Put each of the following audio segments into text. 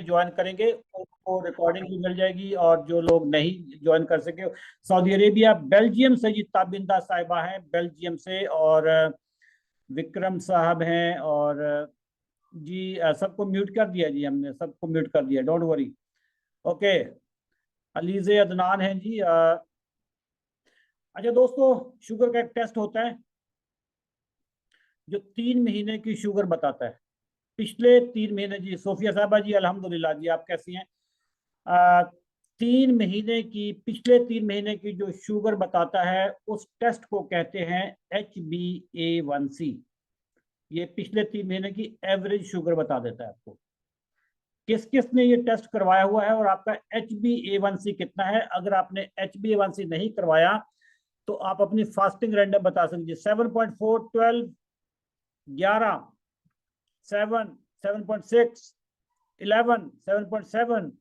Join करेंगे उनको recording भी मिल जाएगी, और जो लोग नहीं ज्वाइन कर सके, सऊदी अरेबिया, बेल्जियम से जी ताबिंदा साहिबा हैं बेल्जियम से, और विक्रम साहब हैं, और जी सबको म्यूट कर दिया जी, हमने सबको म्यूट कर दिया, don't worry. Okay, Alizeh Adnan हैं जी। अच्छा दोस्तों, शुगर का एक टेस्ट होता है जो 3 महीने की शुगर बताता है। पिछले 3 महीने जी, सोफिया साहबा जी अल्हम्दुलिल्लाह जी, आप कैसी हैं? आ, 3 महीने की, पिछले 3 महीने की जो शुगर बताता है, उस टेस्ट को कहते हैं HbA1c। ये पिछले 3 महीने की एवरेज शुगर बता देता है आपको। किस किस ने ये टेस्ट करवाया हुआ है और आपका HbA1c कितना है? अगर आपने HbA1c नहीं करवाया तो आप अपनी फास्टिंग रैंडम बता सकते। 7.4, 12, 11, 7, 7.6, 11, 7.7,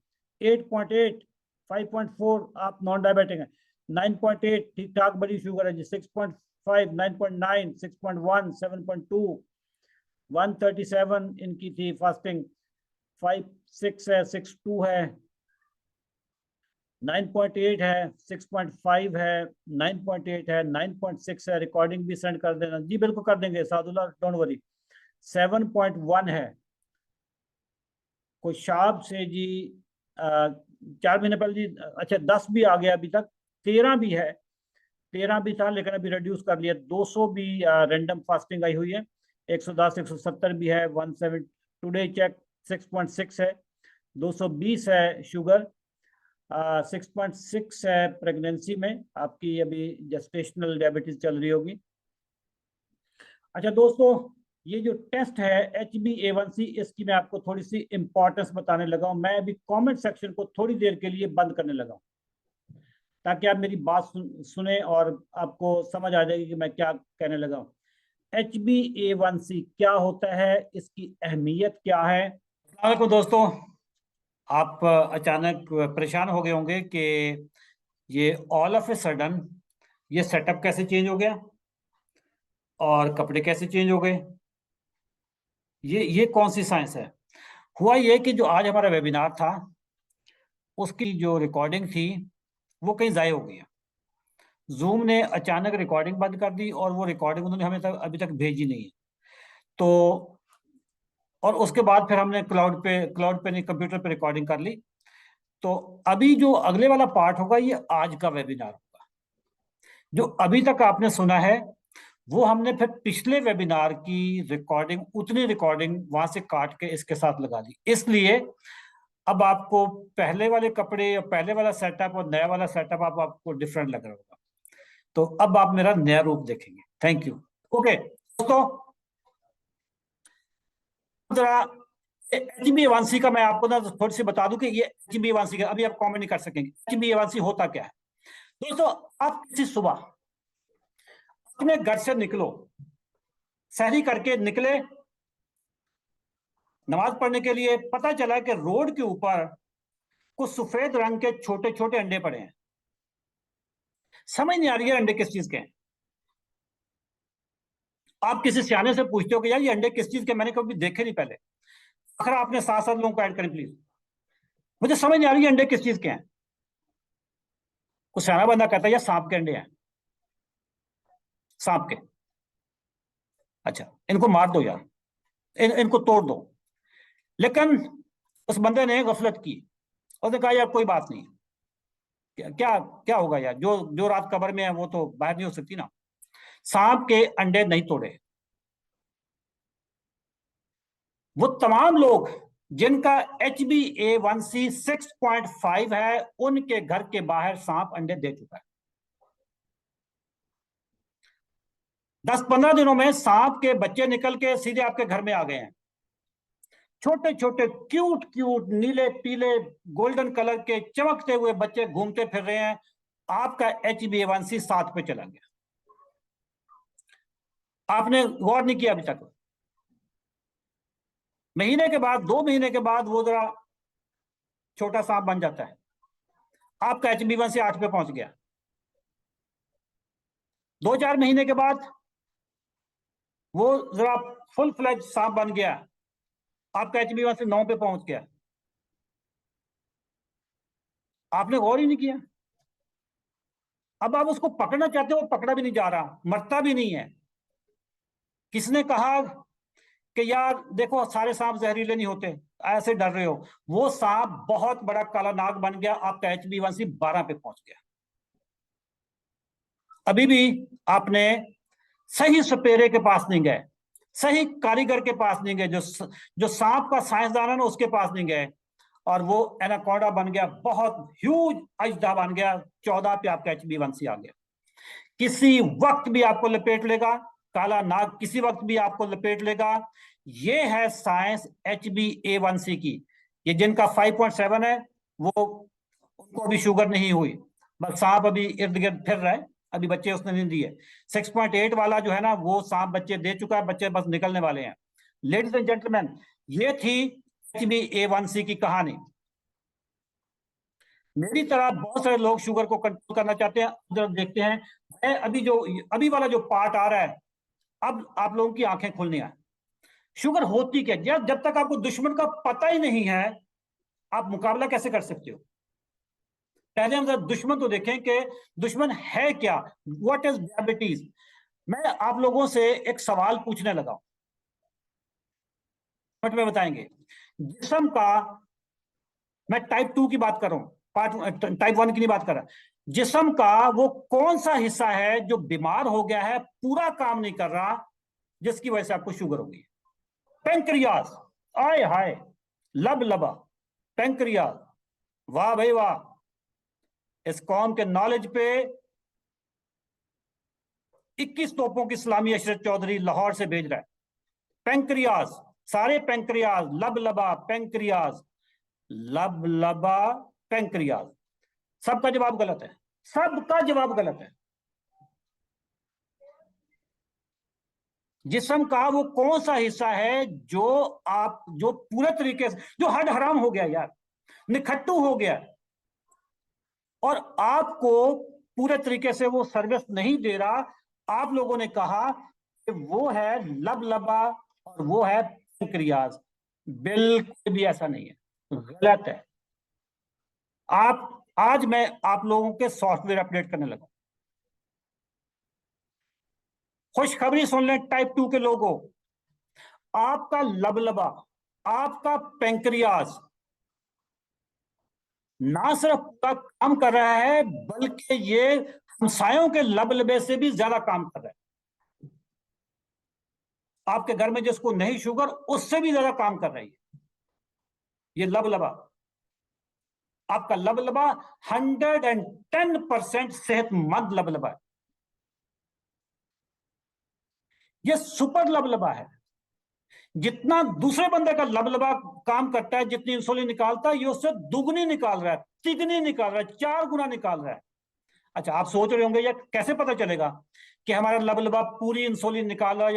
8.8, 5.4, आप नॉन डायबिटिक हैं। 9.8 ठीक ठाक बड़ी शुगर है जी। 6.5, 9.9, 6.1, 7.2, 137 इनकी थी फास्टिंग। 5.6 है, 6.2 है, 9.8 है, 6.5 है, 9.8 है, 9.6 है। रिकॉर्डिंग भी सेंड कर देना जी, बिल्कुल कर देंगे सादुल्ला, डोंट वरी। 7.1 है खुशाब से जी, 4 महीने पहले जी। अच्छा 10 भी आ गया अभी तक, 13 भी है। 13 भी था लेकिन अभी रिड्यूस कर लिया। 200 भी रैंडम फास्टिंग आई हुई है। 110, 170 भी है। 17 टुडे चेक 6.6 है। 220 है शुगर। 6.6 है प्रेगनेंसी में आपकी, अभी जेस्टेशनल डायबिटीज चल रही होगी। अच्छा दोस्तों, ये जो टेस्ट है HbA1c, इसकी मैं आपको थोड़ी सी इंपॉर्टेंस बताने लगा हूं। मैं अभी कमेंट सेक्शन को थोड़ी देर के लिए बंद करने लगा हूं, ताकि आप मेरी बात सुने और आपको समझ आ जाएगी कि मैं क्या कहने लगा हूं। HbA1c क्या होता है, इसकी अहमियत क्या है? अस्सलाम दोस्तों, आप अचानक परेशान हो गए होंगे कि ये ऑल ऑफ ए सडन ये सेटअप कैसे चेंज हो गया और कपड़े कैसे चेंज हो गए। ये कौन सी साइंस है? हुआ ये कि जो आज हमारा वेबिनार था, उसकी जो रिकॉर्डिंग थी वो कहीं ज़ाय हो गई है। जूम ने अचानक रिकॉर्डिंग बंद कर दी और वो रिकॉर्डिंग उन्होंने हमें अभी तक भेजी नहीं है। तो और उसके बाद फिर हमने क्लाउड पे नहीं, कंप्यूटर पे रिकॉर्डिंग कर ली। तो अभी जो अगले वाला पार्ट होगा ये आज का वेबिनार होगा। जो अभी तक आपने सुना है वो हमने फिर पिछले वेबिनार की रिकॉर्डिंग, उतनी रिकॉर्डिंग वहां से काट के इसके साथ लगा दी। इसलिए अब आपको पहले वाले कपड़े और पहले वाला सेटअप और नया वाला सेटअप आपको डिफरेंट लग रहा होगा। तो अब आप मेरा नया रूप देखेंगे। Thank you. ओके दोस्तों, जरा HbA1c का मैं आपको ना थोड़ी सी बता दूं कि ये HbA1c का, अभी आप कमेंट नहीं कर सकेंगे HbA1c होता क्या है। दोस्तों, आप किसी सुबह अपने घर से निकलो, सहरी करके निकले नमाज पढ़ने के लिए, पता चला कि रोड के ऊपर कुछ सफेद रंग के छोटे छोटे अंडे पड़े हैं। समझ नहीं आ रही है अंडे किस चीज के हैं। आप किसी सियाने से पूछते हो कि यार ये अंडे किस चीज के, मैंने कभी देखे नहीं पहले। अगर आपने 7 लोगों को ऐड करें प्लीज, मुझे समझ नहीं आ रही है अंडे किस चीज के हैं। कुछ सियाना बंदा कहता है यार सांप के अंडे हैं, सांप के। अच्छा इनको मार दो यार, इनको तोड़ दो। लेकिन उस बंदे ने गफलत की, उसने कहा यार कोई बात नहीं, क्या क्या क्या होगा यार, जो जो रात कब्र में है वो तो बाहर नहीं हो सकती ना। सांप के अंडे नहीं तोड़े। वो तमाम लोग जिनका HbA1c 6.5 है, उनके घर के बाहर सांप अंडे दे चुका है। 10-15 दिनों में सांप के बच्चे निकल के सीधे आपके घर में आ गए हैं। छोटे छोटे क्यूट क्यूट नीले पीले गोल्डन कलर के चमकते हुए बच्चे घूमते फिर रहे हैं। आपका HbA1c 7 पे चला गया। आपने गौर नहीं किया अभी तक। महीने के बाद, 2 महीने के बाद वो जरा छोटा सांप बन जाता है। आपका HbA1c 8 पे पहुंच गया। 2-4 महीने के बाद वो जरा फुल फ्लैज सांप बन गया। आपका HbA1c 9 पे पहुंच गया। आपने गौर ही नहीं किया। अब आप उसको पकड़ना चाहते हो, वो पकड़ा भी नहीं जा रहा, मरता भी नहीं है। किसने कहा कि यार देखो सारे सांप जहरीले नहीं होते, ऐसे डर रहे हो? वो सांप बहुत बड़ा काला नाग बन गया, आपका HbA1c 12 पे पहुंच गया। अभी भी आपने सही सपेरे के पास नहीं गए, सही कारीगर के पास नहीं गए, जो सांप का साइंसदान है ना उसके पास नहीं गए, और वो एनाकोंडा बन गया, बहुत ह्यूज अजदा बन गया। 14 पे आपका HbA1c आ गया। किसी वक्त भी आपको लपेट लेगा, काला नाग किसी वक्त भी आपको लपेट लेगा। ये है साइंस HbA1c की। ये जिनका 5.7 है वो, उनको अभी शुगर नहीं हुई, बस सांप अभी इर्द गिर्द फिर रहा है, अभी बच्चे उसने नहीं दिए। 6.8 वाला जो है ना वो सांप बच्चे दे चुका है, बच्चे बस निकलने वाले हैं। लेडीज एंड जेंटलमैन, ये थी HbA1c की कहानी। मेरी तरह बहुत सारे लोग शुगर को कंट्रोल करना चाहते हैं। जब देखते हैं, मैं अभी वाला जो पार्ट आ रहा है, अब आप लोगों की आंखें खुलनी है। शुगर होती क्या? जब तक आपको दुश्मन का पता ही नहीं है, आप मुकाबला कैसे कर सकते हो? पहले हम जरा दुश्मन तो देखें कि दुश्मन है क्या। What is diabetes? मैं आप लोगों से एक सवाल पूछने लगा, बट में बताएंगे। जिस्म का, मैं टाइप 2 की बात कर रहा हूं, पार्ट टाइप 1 की नहीं बात कर रहा। जिस्म का वो कौन सा हिस्सा है जो बीमार हो गया है, पूरा काम नहीं कर रहा, जिसकी वजह से आपको शुगर होगी? पेंक्रियाज। आय हाय, लब लबा, पेंक्रियाज। वाह भाई वाह, इस कौम के नॉलेज पे 21 तोपों की सलामी अशरफ चौधरी लाहौर से भेज रहा है। पेंक्रियाज, सारे पेंक्रियाज, लब लबा पेंक्रियाज, लब लबा पेंक्रियाज। सबका जवाब गलत है, सबका जवाब गलत है। जिस्म का वो कौन सा हिस्सा है जो पूरे तरीके से, जो हड हराम हो गया यार, निखट्टू हो गया, और आपको पूरे तरीके से वो सर्विस नहीं दे रहा। आप लोगों ने कहा कि वो है लबलबा और वो है पेंक्रियाज। बिल्कुल भी ऐसा नहीं है, गलत है। आप आज मैं आप लोगों के सॉफ्टवेयर अपडेट करने लगा। खुशखबरी सुन लें टाइप 2 के लोगों, आपका लबलबा, आपका पेंक्रियाज ना सिर्फ पूरा काम कर रहा है, बल्कि ये हमसायों के लबलबे से भी ज्यादा काम कर रहा है। आपके घर में जिसको नहीं शुगर, उससे भी ज्यादा काम कर रही है ये लबलबा। आपका लबलबा 110% सेहतमंद लबलबा है। ये सुपर लबलबा है। जितना दूसरे बंदे का लबलबा काम करता है, जितनी इंसुलिन निकालता है, ये उससे दुगनी निकाल रहा है, तिगनी निकाल रहा है, 4 गुना निकाल रहा है। अच्छा, आप सोच रहे होंगे ये कैसे पता चलेगा कि हमारा लबलबा पूरी इंसुलिन निकाल रहा है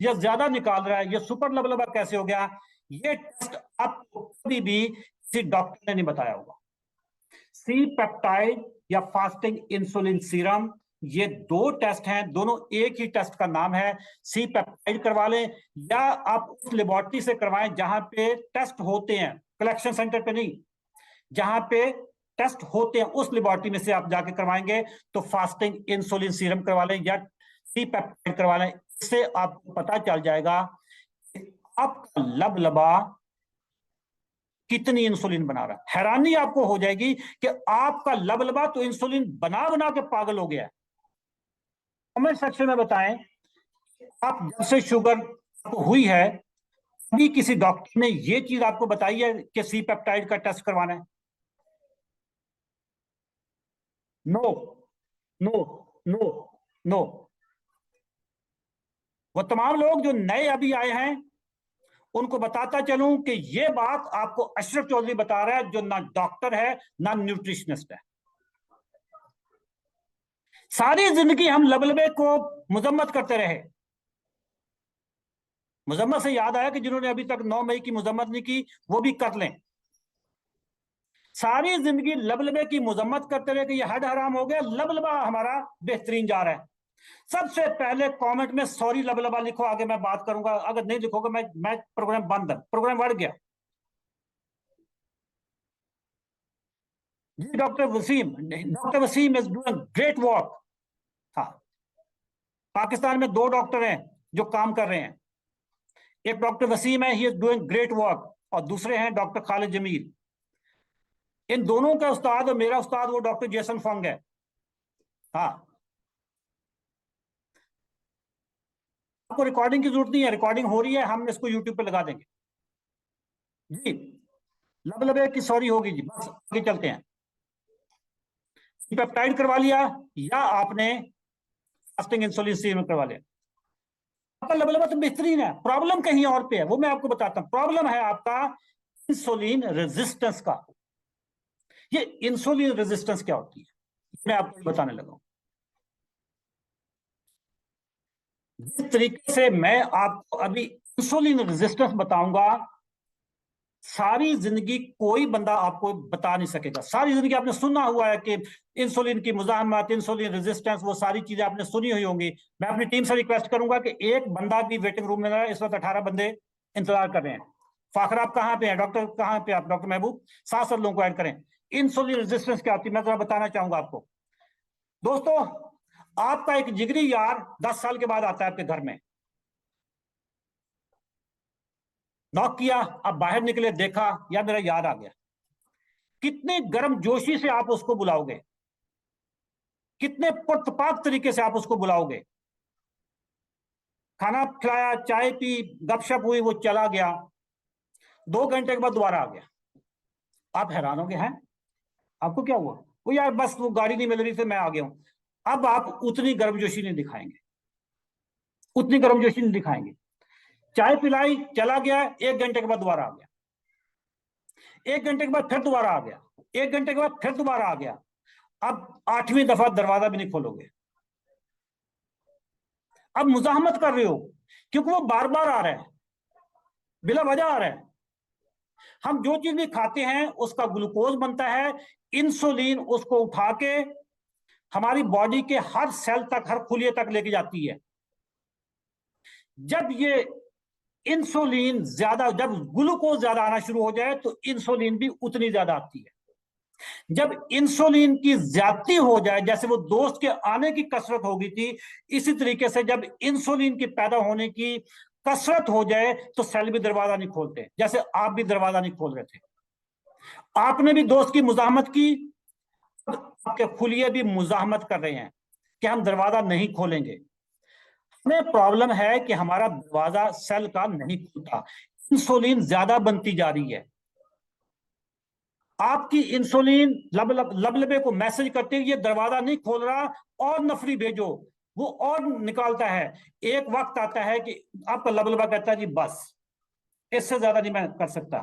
या ज्यादा निकाल रहा है, ये सुपर लबलबा कैसे हो गया? ये टेस्ट आपको कभी भी किसी डॉक्टर ने नहीं बताया होगा। सी पेप्टाइड या फास्टिंग इंसुलिन सीरम, ये 2 टेस्ट हैं, दोनों एक ही टेस्ट का नाम है। सी पेप्टाइड करवा लें, या आप उस लेबोरेटरी से करवाएं जहां पे टेस्ट होते हैं, कलेक्शन सेंटर पे नहीं, जहां पे टेस्ट होते हैं उस लेबोरेटरी में से आप जाके करवाएंगे तो फास्टिंग इंसुलिन सीरम करवा लें या सी पेप्टाइड करवा लें। इससे आपको पता चल जाएगा कि आपका लबलबा कितनी इंसुलिन बना रहा है। हैरानी आपको हो जाएगी कि आपका लबलबा तो इंसुलिन बना बना के पागल हो गया है। कमेंट सेक्शन में बताएं, आप जब से शुगर हुई है, अभी किसी डॉक्टर ने ये चीज आपको बताई है कि सी पेप्टाइड का टेस्ट करवाना है? No, no, no, no. वो तमाम लोग जो नए अभी आए हैं, उनको बताता चलूं कि ये बात आपको अशरफ चौधरी बता रहा है, जो ना डॉक्टर है ना न्यूट्रिशनिस्ट है। सारी जिंदगी हम लबलबे को मजम्मत करते रहे। मजम्मत से याद आया कि जिन्होंने अभी तक 9 मई की मजम्मत नहीं की, वो भी कर लें। सारी जिंदगी लबलबे की मजम्मत करते रहे कि ये हड हराम हो गया, लबलबा हमारा बेहतरीन जा रहा है। सबसे पहले कमेंट में सॉरी लबलबा लिखो, आगे मैं बात करूंगा। अगर नहीं लिखोगे मैं प्रोग्राम बंद है, प्रोग्राम बढ़ गया। जी doctor Waseem is doing great work. हाँ, पाकिस्तान में 2 डॉक्टर हैं जो काम कर रहे हैं। एक डॉक्टर वसीम है, he is doing great work, और दूसरे हैं डॉक्टर खालिद जमील। इन दोनों का उस्ताद और मेरा उस्ताद वो डॉक्टर जेसन फंग है। हाँ, आपको रिकॉर्डिंग की जरूरत नहीं है, रिकॉर्डिंग हो रही है, हम इसको यूट्यूब पे लगा देंगे जी। लबलबे की सॉरी होगी जी, बस आगे चलते हैं। पेप्टाइड करवा लिया या आपने फास्टिंग इंसुलिन सीरम करवा लिया, आपका लबलबा तो बेहतरीन है। प्रॉब्लम कहीं और पे है, वो मैं आपको बताता हूं। प्रॉब्लम है आपका इंसुलिन रेजिस्टेंस का। ये इंसुलिन रेजिस्टेंस क्या होती है मैं आपको बताने लगा हूं। जिस तरीके से मैं आपको अभी इंसुलिन रेजिस्टेंस बताऊंगा, सारी जिंदगी कोई बंदा आपको बता नहीं सकेगा। सारी जिंदगी आपने सुना हुआ है कि इंसुलिन की मुजाहमत, इंसुलिन रेजिस्टेंस, वो सारी चीजें आपने सुनी हुई होंगी। मैं अपनी टीम से रिक्वेस्ट करूंगा कि एक बंदा भी वेटिंग रूम में ना, इस वक्त 18 बंदे इंतजार कर रहे हैं। फाखर आप कहाँ पे हैं, डॉक्टर कहाँ पे, आप डॉक्टर महबूब 7 लोगों को ऐड करें। इंसुलिन रेजिस्टेंस क्या होती है मैं जरा बताना चाहूंगा आपको। दोस्तों, आपका एक जिगरी यार 10 साल के बाद आता है आपके घर में। नॉक किया, आप बाहर निकले, देखा या मेरा यार आ गया, कितने गर्म जोशी से आप उसको बुलाओगे, कितने पुरतपाक तरीके से आप उसको बुलाओगे। खाना खिलाया, चाय पी, गपशप हुई, वो चला गया। 2 घंटे के बाद दोबारा आ गया। आप हैरान हो गए हैं, आपको क्या हुआ? वो यार बस वो गाड़ी नहीं मिल रही थी, मैं आ गया हूं। अब आप उतनी गर्मजोशी नहीं दिखाएंगे, उतनी गर्मजोशी नहीं दिखाएंगे। चाय पिलाई, चला गया, 1 घंटे के बाद दोबारा आ गया। 1 घंटे के बाद फिर दोबारा आ गया। 1 घंटे के बाद फिर दोबारा आ गया। अब 8वीं दफा दरवाजा भी नहीं खोलोगे। अब मुजाहमत कर रहे हो, क्योंकि वो बार बार आ रहा है, बिला वजह आ रहा है। हम जो चीज भी खाते हैं उसका ग्लूकोज बनता है, इंसुलिन उसको उठा के हमारी बॉडी के हर सेल तक, हर खुलिये तक लेके जाती है। जब ये इंसुलिन ज्यादा, जब ग्लूकोज ज्यादा आना शुरू हो जाए तो इंसुलिन भी उतनी ज्यादा आती है। जब इंसुलिन की ज्यादती हो जाए, जैसे वो दोस्त के आने की कसरत हो गई थी, इसी तरीके से जब इंसुलिन के पैदा होने की कसरत हो जाए तो सेल भी दरवाजा नहीं खोलते, जैसे आप भी दरवाजा नहीं खोल रहे थे। आपने भी दोस्त की मुजाहमत की, आपके खुलिये भी मुजाहमत कर रहे हैं कि हम दरवाजा नहीं खोलेंगे। हमें प्रॉब्लम है कि हमारा दरवाजा सेल का नहीं खुलता, इंसुलिन ज्यादा बनती जा रही है। आपकी इंसुलिन लबलबे को मैसेज करते हैं ये दरवाजा नहीं खोल रहा, और नफरी भेजो, वो और निकालता है। एक वक्त आता है कि आपका लबलबा कहता है जी बस, इससे ज्यादा नहीं मैं कर सकता,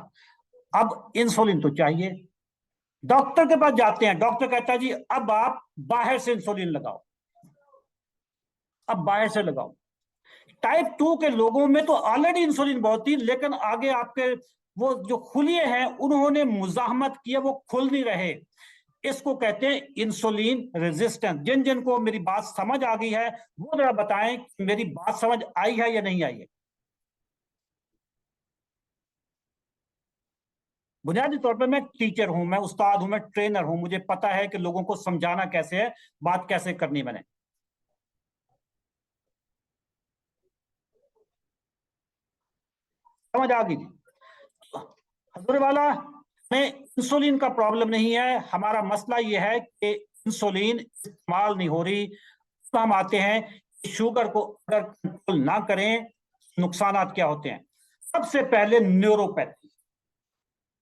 अब इंसुलिन तो चाहिए। डॉक्टर के पास जाते हैं, डॉक्टर कहता है जी अब आप बाहर से इंसुलिन लगाओ, अब बाहर से लगाओ। टाइप 2 के लोगों में तो ऑलरेडी इंसुलिन बहुत थी, लेकिन आगे आपके वो जो खुलिये हैं उन्होंने मुजाहमत किया, वो खुल नहीं रहे। इसको कहते हैं इंसुलिन रेजिस्टेंस। जिन जिन को मेरी बात समझ आ गई है वो जरा बताएं कि मेरी बात समझ आई है या नहीं आई है। बुनियादी तौर पर मैं टीचर हूं, मैं उस्ताद हूं, मैं ट्रेनर हूं, मुझे पता है कि लोगों को समझाना कैसे है, बात कैसे करनी मैंने। समझ आ गई? हजूर वाला, में इंसुलिन का प्रॉब्लम नहीं है, हमारा मसला यह है कि इंसुलिन इस्तेमाल नहीं हो रही। तो हम आते हैं शुगर को अगर कंट्रोल ना करें, नुकसान क्या होते हैं। सबसे पहले न्यूरोपैथी,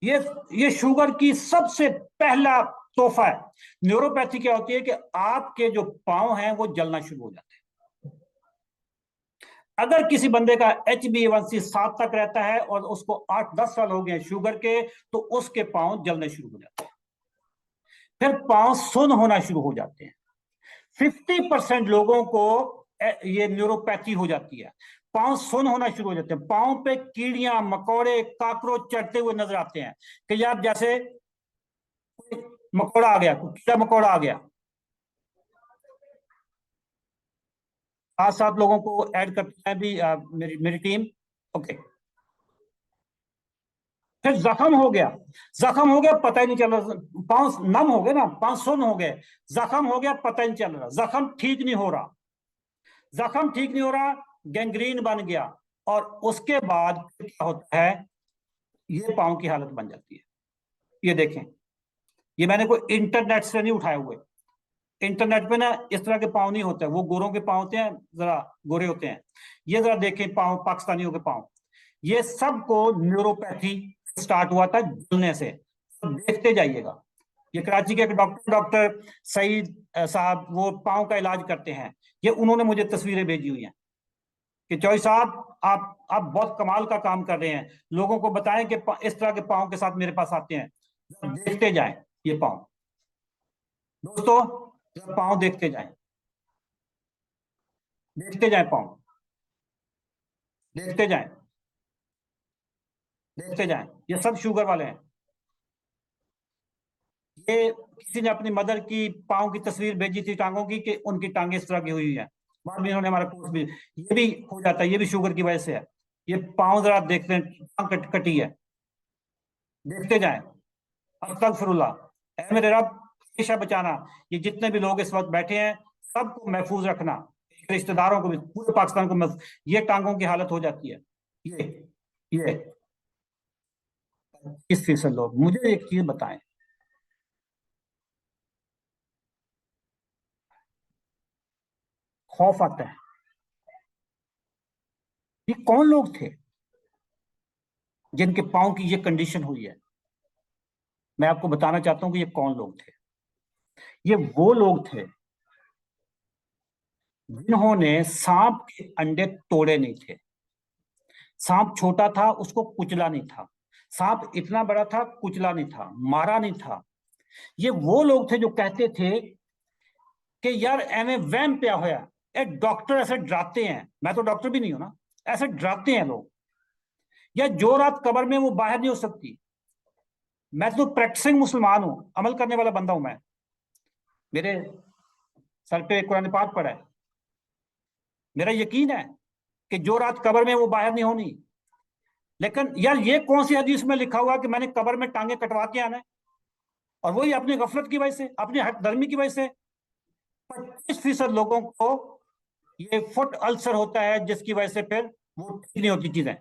ये ये शुगर की सबसे पहला तोहफा है। न्यूरोपैथी क्या होती है कि आपके जो पांव हैं वो जलना शुरू हो जाते हैं। अगर किसी बंदे का HbA1c 7 तक रहता है और उसको 8-10 साल हो गए शुगर के, तो उसके पांव जलने शुरू हो जाते हैं, फिर पांव सुन होना शुरू हो जाते हैं। 50% लोगों को ये न्यूरोपैथी हो जाती है, पांव सुन होना शुरू हो जाते हैं, पांव पे कीड़ियां मकोड़े काकरोच चढ़ते हुए नजर आते हैं, कि यार जैसे मकोड़ा आ गया, कीड़ा मकोड़ा आ गया। 5-7 लोगों को ऐड करते हैं भी मेरी मेरी टीम। ओके, फिर जख्म हो गया, पता ही नहीं चल रहा, पांव नम हो गए ना, पांव सुन्न हो गए, जख्म हो गया, पता ही नहीं चल रहा, जख्म ठीक नहीं हो रहा, गैंग्रीन बन गया, और उसके बाद क्या होता है, ये पांव की हालत बन जाती है। ये देखें, ये मैंने कोई इंटरनेट से नहीं उठाए हुए, इंटरनेट पे ना इस तरह के पांव नहीं होते, वो गोरों के पांव होते हैं, जरा गोरे होते हैं। ये जरा देखें पांव, पाकिस्तानियों के पांव, ये सबको न्यूरोपैथी स्टार्ट हुआ था जलने से, तो देखते जाइएगा। ये कराची के एक डॉक्टर सईद साहब, वो पांव का इलाज करते हैं, ये उन्होंने मुझे तस्वीरें भेजी हुई हैं कि चौधरी साहब आप बहुत कमाल का काम कर रहे हैं, लोगों को बताएं कि इस तरह के पांव के साथ मेरे पास आते हैं, देखते जाएं ये पांव। दोस्तों पांव देखते जाएं, पांव देखते जाएं, ये सब शुगर वाले हैं। ये किसी ने अपनी मदर की पांव की तस्वीर भेजी थी टांगों की, कि उनकी टांगे इस तरह की हुई है, बाद में इन्होंने हमारा कोर्स भी, ये भी हो जाता है, ये भी शुगर की वजह से है। ये पांव जरा देखते हैं, टांग कटी है, देखते जाएं। अस्तगफिरुल्लाह, ऐ मेरे रब हमेशा बचाना, ये जितने भी लोग इस वक्त बैठे हैं सबको महफूज रखना, रिश्तेदारों को भी, पूरे पाकिस्तान को महफूज। ये टांगों की हालत हो जाती है, ये 20% लोग। मुझे एक चीज बताएं, खौफ आता है, ये कौन लोग थे जिनके पांव की ये कंडीशन हुई है? मैं आपको बताना चाहता हूं कि ये कौन लोग थे। ये वो लोग थे जिन्होंने सांप के अंडे तोड़े नहीं थे। सांप छोटा था, उसको कुचला नहीं था, सांप इतना बड़ा था, कुचला नहीं था, मारा नहीं था। ये वो लोग थे जो कहते थे कि यार एवं वहम पिया होया, एक डॉक्टर ऐसे डराते हैं, मैं तो डॉक्टर भी नहीं हूं ना, ऐसे डराते हैं लोग, या जो रात कब्र में वो बाहर नहीं हो सकती। मैं तो प्रैक्टिसिंग मुसलमान हूं, अमल करने वाला बंदा हूं मैं, मेरे सर पे कुरान पाक पड़ा है, मेरा यकीन है कि जो रात कब्र में वो बाहर नहीं होनी। लेकिन यार ये कौन सी हदीस में लिखा हुआ कि मैंने कब्र में टांगे कटवा के आना है? और वही अपनी गफलत की वजह से, अपनी हकदर्मी की वजह से 25% लोगों को ये फुट अल्सर होता है, जिसकी वजह से फिर वो ठीक नहीं होती चीजें।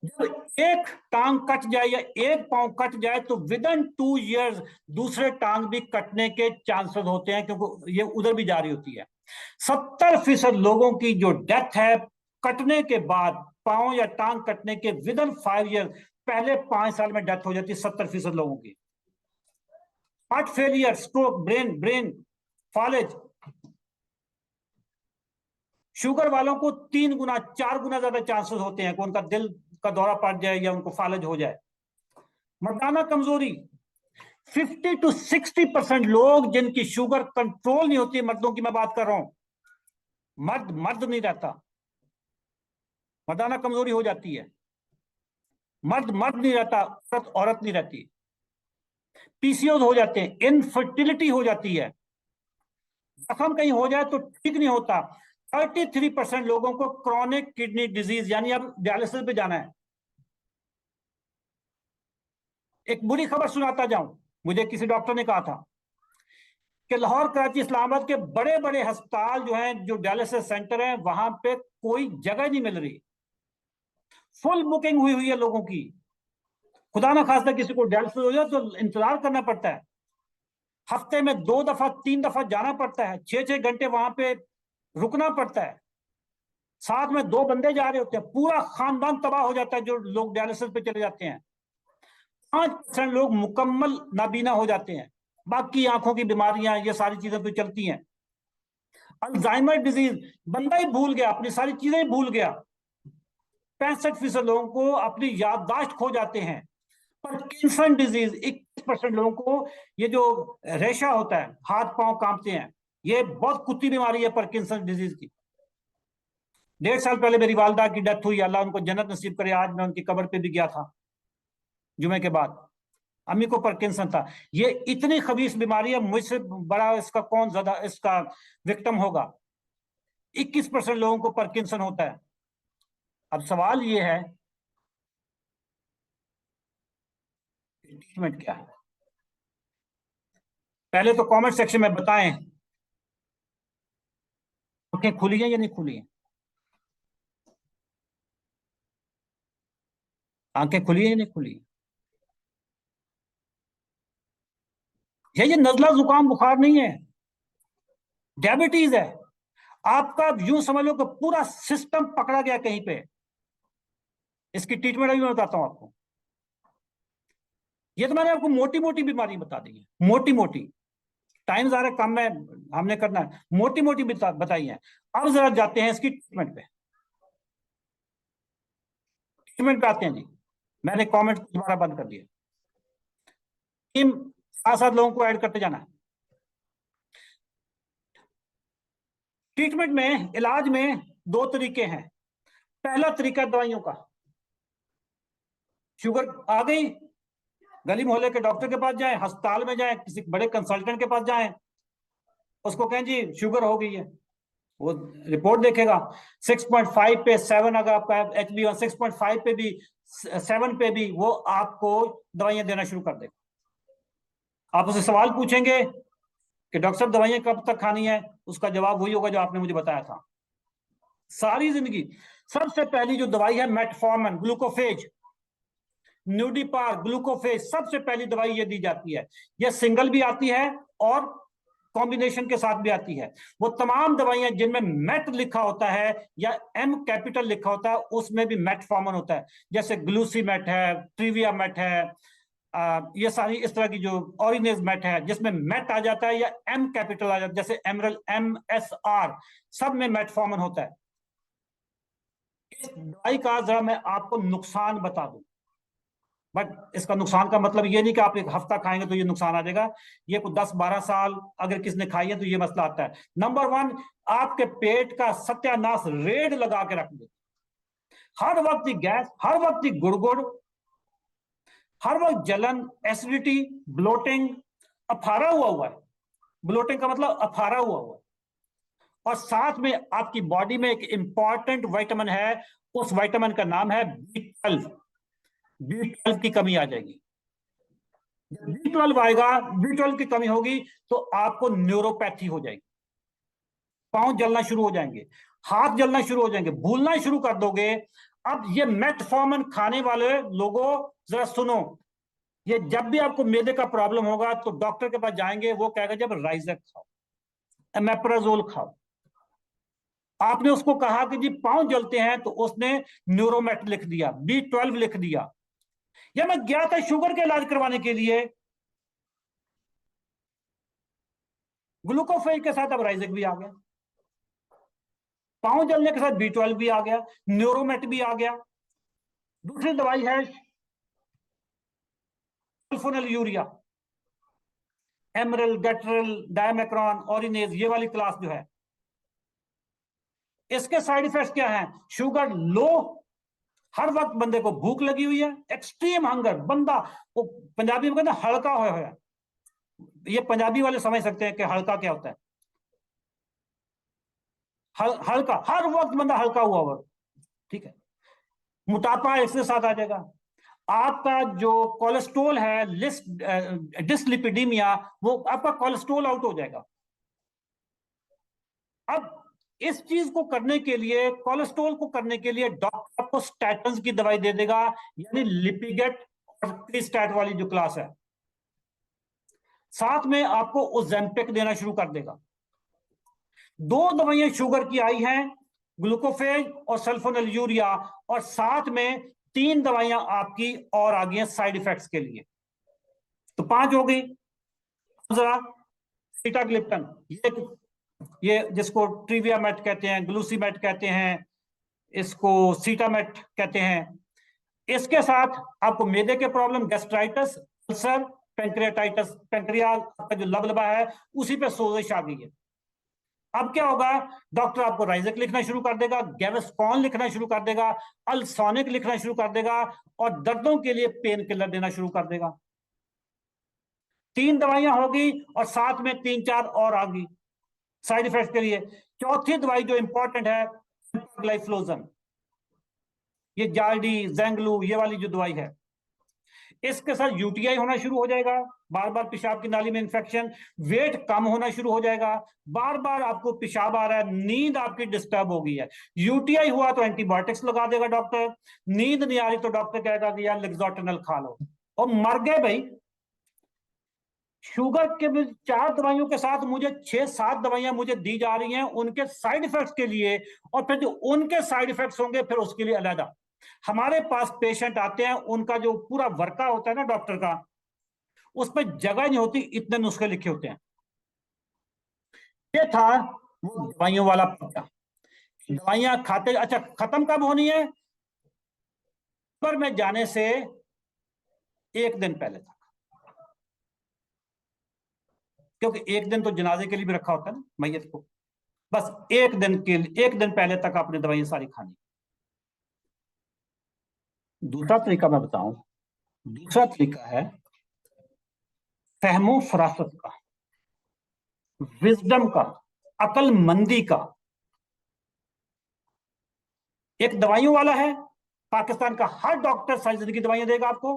जब एक टांग कट जाए या एक पांव कट जाए तो विद इन 2 इयर्स दूसरे टांग भी कटने के चांसेस होते हैं, क्योंकि ये उधर भी जारी होती है। 70% लोगों की जो डेथ है कटने के बाद, पांव या टांग कटने के विद इन 5 ईयर, पहले 5 साल में डेथ हो जाती है 70% लोगों की। Heart failure, stroke, brain फॉलेज, sugar वालों को 3 गुना 4 गुना ज्यादा चांसेस होते हैं कि उनका दिल का दौरा पड़ जाए या उनको फालज हो जाए। मर्दाना कमजोरी, 50 to 60% लोग जिनकी शुगर कंट्रोल नहीं होती, मर्दों की मैं बात कर रहा हूं, मर्द नहीं रहता, मर्दाना कमजोरी हो जाती है, मर्द नहीं रहता, औरत नहीं रहती, पीसीओ हो जाते हैं, इनफर्टिलिटी हो जाती है, जख्म कहीं हो जाए तो ठीक नहीं होता। 33% लोगों को क्रॉनिक किडनी डिजीज, यानी अब डायलिसिस पे जाना है। एक बुरी खबर सुनाता जाऊं, मुझे किसी डॉक्टर ने कहा था कि लाहौर, कराची, इस्लामाबाद के बड़े बड़े अस्पताल जो हैं, जो डायलिसिस सेंटर हैं, वहां पे कोई जगह नहीं मिल रही, फुल बुकिंग हुई है लोगों की। खुदा ना खास्ता किसी को डायलिसिस हो जाए तो इंतजार करना पड़ता है, हफ्ते में 2 दफा 3 दफा जाना पड़ता है, 6 6 घंटे वहां पे रुकना पड़ता है, साथ में 2 बंदे जा रहे होते हैं, पूरा खानदान तबाह हो जाता है जो लोग डायलिसिस पे चले जाते हैं। 5% लोग मुकम्मल नाबीना हो जाते हैं, बाकी आंखों की बीमारियां, ये सारी चीजें तो चलती हैं। अल्जाइमर डिजीज, बंदा ही भूल गया, अपनी सारी चीजें ही भूल गया। 65% लोगों को अपनी याददाश्त खो जाते हैं। पार्किंसन डिजीज, 21% लोगों को ये जो रेशा होता है, हाथ पांव कांपते हैं, ये बहुत कुत्ती बीमारी है पार्किंसन डिजीज की। 1.5 साल पहले मेरी वालदा की डेथ हुई, अल्लाह उनको जन्नत नसीब करे। आज मैं उनकी कब्र पे भी गया था जुमे के बाद, अम्मी को पार्किंसन था। ये इतनी खबीस बीमारी है, मुझसे बड़ा इसका कौन ज्यादा इसका विक्टिम होगा। 21% लोगों को पार्किंसन होता है। अब सवाल ये है ट्रीटमेंट क्या है? पहले तो कमेंट सेक्शन में बताएं, आंखें खुली है या नहीं खुली है? आंखें खुली है या नहीं खुली है? ये नजला जुकाम बुखार नहीं है, डायबिटीज है। आपका यूं समझ लो कि पूरा सिस्टम पकड़ा गया कहीं पे। इसकी ट्रीटमेंट अभी मैं बताता हूं आपको। ये तो मैंने आपको मोटी मोटी बीमारी बता दी है, मोटी मोटी। टाइम ज़्यादा कम में हमने करना है, मोटी मोटी बताई है। अब जरा जाते हैं इसकी ट्रीटमेंट पे। ट्रीटमेंट पे आते हैं जी। मैंने कमेंट दोबारा बंद कर दिया। टीम 7 लोगों को ऐड करते जाना है। ट्रीटमेंट में, इलाज में 2 तरीके हैं। पहला तरीका दवाइयों का। शुगर आ गई, गली मोहल्ले के डॉक्टर के पास जाएं, अस्पताल में जाएं, किसी बड़े कंसल्टेंट के पास जाएं, उसको कहें जी शुगर हो गई है, वो रिपोर्ट देखेगा। 6.5 पे 7 अगर आपका HbA1 6.5 पे भी 7 पे भी वो आपको दवाइयां देना शुरू कर देगा। आप उसे सवाल पूछेंगे कि डॉक्टर साहब दवाइयां कब तक खानी है, उसका जवाब वही होगा जो आपने मुझे बताया था सारी जिंदगी। सबसे पहली जो दवाई है मेटफॉर्मिन, ग्लूकोफेज, न्यूडीपार, ग्लूकोफेज, सबसे पहली दवाई ये दी जाती है। ये सिंगल भी आती है और कॉम्बिनेशन के साथ भी आती है। वो तमाम दवाइयां जिनमें मेट लिखा होता है या एम कैपिटल लिखा होता है, उसमें भी मेटफॉर्मिन होता है। जैसे ग्लूसीमेट है, ट्रिविया मेट है, ये सारी इस तरह की जो ऑरिनेज मेट है जिसमें मेट आ जाता है या एम कैपिटल आ जाता है, जैसे एमरल, MSR, सब में मेटफॉर्मिन होता है। इस दवाई का जरा मैं आपको नुकसान बता दूं, बट इसका नुकसान का मतलब ये नहीं कि आप 1 हफ्ता खाएंगे तो ये नुकसान आ जाएगा। ये कुछ 10-12 साल अगर किसने खाई है तो ये मसला आता है। नंबर 1, आपके पेट का सत्यानाश रेड लगा के रख दे। हर वक्त गैस, हर वक्त गुड़गुड़, हर वक्त जलन, एसिडिटी, ब्लोटिंग, अफारा हुआ है। ब्लोटिंग का मतलब अफारा हुआ है। और साथ में आपकी बॉडी में एक इंपॉर्टेंट विटामिन है, उस विटामिन का नाम है B12। B12 की कमी आ जाएगी। B12 आएगा, B12 की कमी होगी तो आपको न्यूरोपैथी हो जाएगी। पांव जलना शुरू हो जाएंगे, हाथ जलना शुरू हो जाएंगे, भूलना शुरू कर दोगे। अब ये मेटफॉर्मिन खाने वाले लोगों जरा सुनो, ये जब भी आपको मैदे का प्रॉब्लम होगा तो डॉक्टर के पास जाएंगे, वो कहेगा जब राइजक खाओ, एमेप्राजोल खाओ। आपने उसको कहा कि जी पांव जलते हैं तो उसने न्यूरोमेट लिख दिया, B12 लिख दिया। या मैं गया था शुगर के इलाज करवाने के लिए, ग्लूकोफेज के साथ अब राइजक भी आ गया, पांव जलने के साथ B12 भी आ गया, न्यूरोमेट भी आ गया। दूसरी दवाई है सल्फोनिल यूरिया, एमरल, गैट्रल, डायमेक्रॉन, ऑरिनेज, ये वाली क्लास जो है। इसके साइड इफेक्ट्स क्या हैं? शुगर लो, हर वक्त बंदे को भूख लगी हुई है, एक्सट्रीम हंगर, बंदा वो पंजाबी में कहते हैं हल्का होया। ये पंजाबी वाले समझ सकते हैं कि हल्का क्या होता है। हल्का, हर वक्त बंदा हल्का हुआ, ठीक है। मोटापा इसके साथ आ जाएगा। आपका जो कोलेस्ट्रोल है, डिसलिपिडीमिया, वो आपका कोलेस्ट्रोल आउट हो जाएगा। अब इस चीज को करने के लिए, कोलेस्ट्रोल को करने के लिए डॉक्टर आपको स्टैटन्स की दवाई दे देगा, यानी लिपिगेट और क्रिस्टैट वाली जो क्लास है। साथ में आपको ओजेम्पिक देना शुरू कर देगा। 2 दवाइयां शुगर की आई हैं, ग्लूकोफेज और सल्फोनिल यूरिया, और साथ में 3 दवाइयां आपकी और आ गई हैं साइड इफेक्ट्स के लिए, तो 5 हो गई। जरा सीटाग्लिप्टन, ये जिसको ट्रिवियामेट कहते हैं, ग्लूसीमेट कहते हैं, इसको सीटामेट कहते हैं। इसके साथ आपको मैदे के problem, gastritis, ulcer, pancreatitis, pancreas का जो लबलबा है उसी पे सोजिश आ गई है। अब क्या होगा? डॉक्टर आपको राइजक लिखना शुरू कर देगा, गैवेस्कॉन लिखना शुरू कर देगा, अल्सोनिक लिखना शुरू कर देगा, और दर्दों के लिए पेन किलर देना शुरू कर देगा। 3 दवाइयां होगी और साथ में 3-4 और आ गई साइड इफेक्ट के लिए। चौथी दवाई जो इंपॉर्टेंट है, ग्लाइफ्लोजन, ये जार्डी, जेंगलू, ये वाली जो दवाई है, इसके साथ यूटीआई होना शुरू हो जाएगा, बार बार पेशाब की नाली में इंफेक्शन, वेट कम होना शुरू हो जाएगा, बार बार आपको पेशाब आ रहा है, नींद आपकी डिस्टर्ब हो गई है। यूटीआई हुआ तो एंटीबायोटिक्स लगा देगा डॉक्टर, नींद नहीं आ रही तो डॉक्टर कहेगा कि यार लेक्सोटेनल खा लो, और मर गए भाई। शुगर के 4 दवाइयों के साथ मुझे 6-7 दवाइयां मुझे दी जा रही हैं उनके साइड इफेक्ट्स के लिए, और फिर जो उनके साइड इफेक्ट्स होंगे फिर उसके लिए अलग। हमारे पास पेशेंट आते हैं, उनका जो पूरा वर्का होता है ना डॉक्टर का, उस पर जगह नहीं होती, इतने नुस्खे लिखे होते हैं। ये था वो दवाइयों वाला पर्चा। दवाइयां खाते, अच्छा खत्म कब होनी है? पर में जाने से 1 दिन पहले तक, क्योंकि 1 दिन तो जनाजे के लिए भी रखा होता है ना मैयत को। बस 1 दिन के लिए, 1 दिन पहले तक आपने दवाइयां सारी खानी। दूसरा तरीका मैं बताऊं, दूसरा तरीका है फहमो फरासत का, विजडम का, अकलमंदी का। एक दवाइयों वाला है, पाकिस्तान का हर डॉक्टर सारी जिंदगी दवाइयां देगा आपको,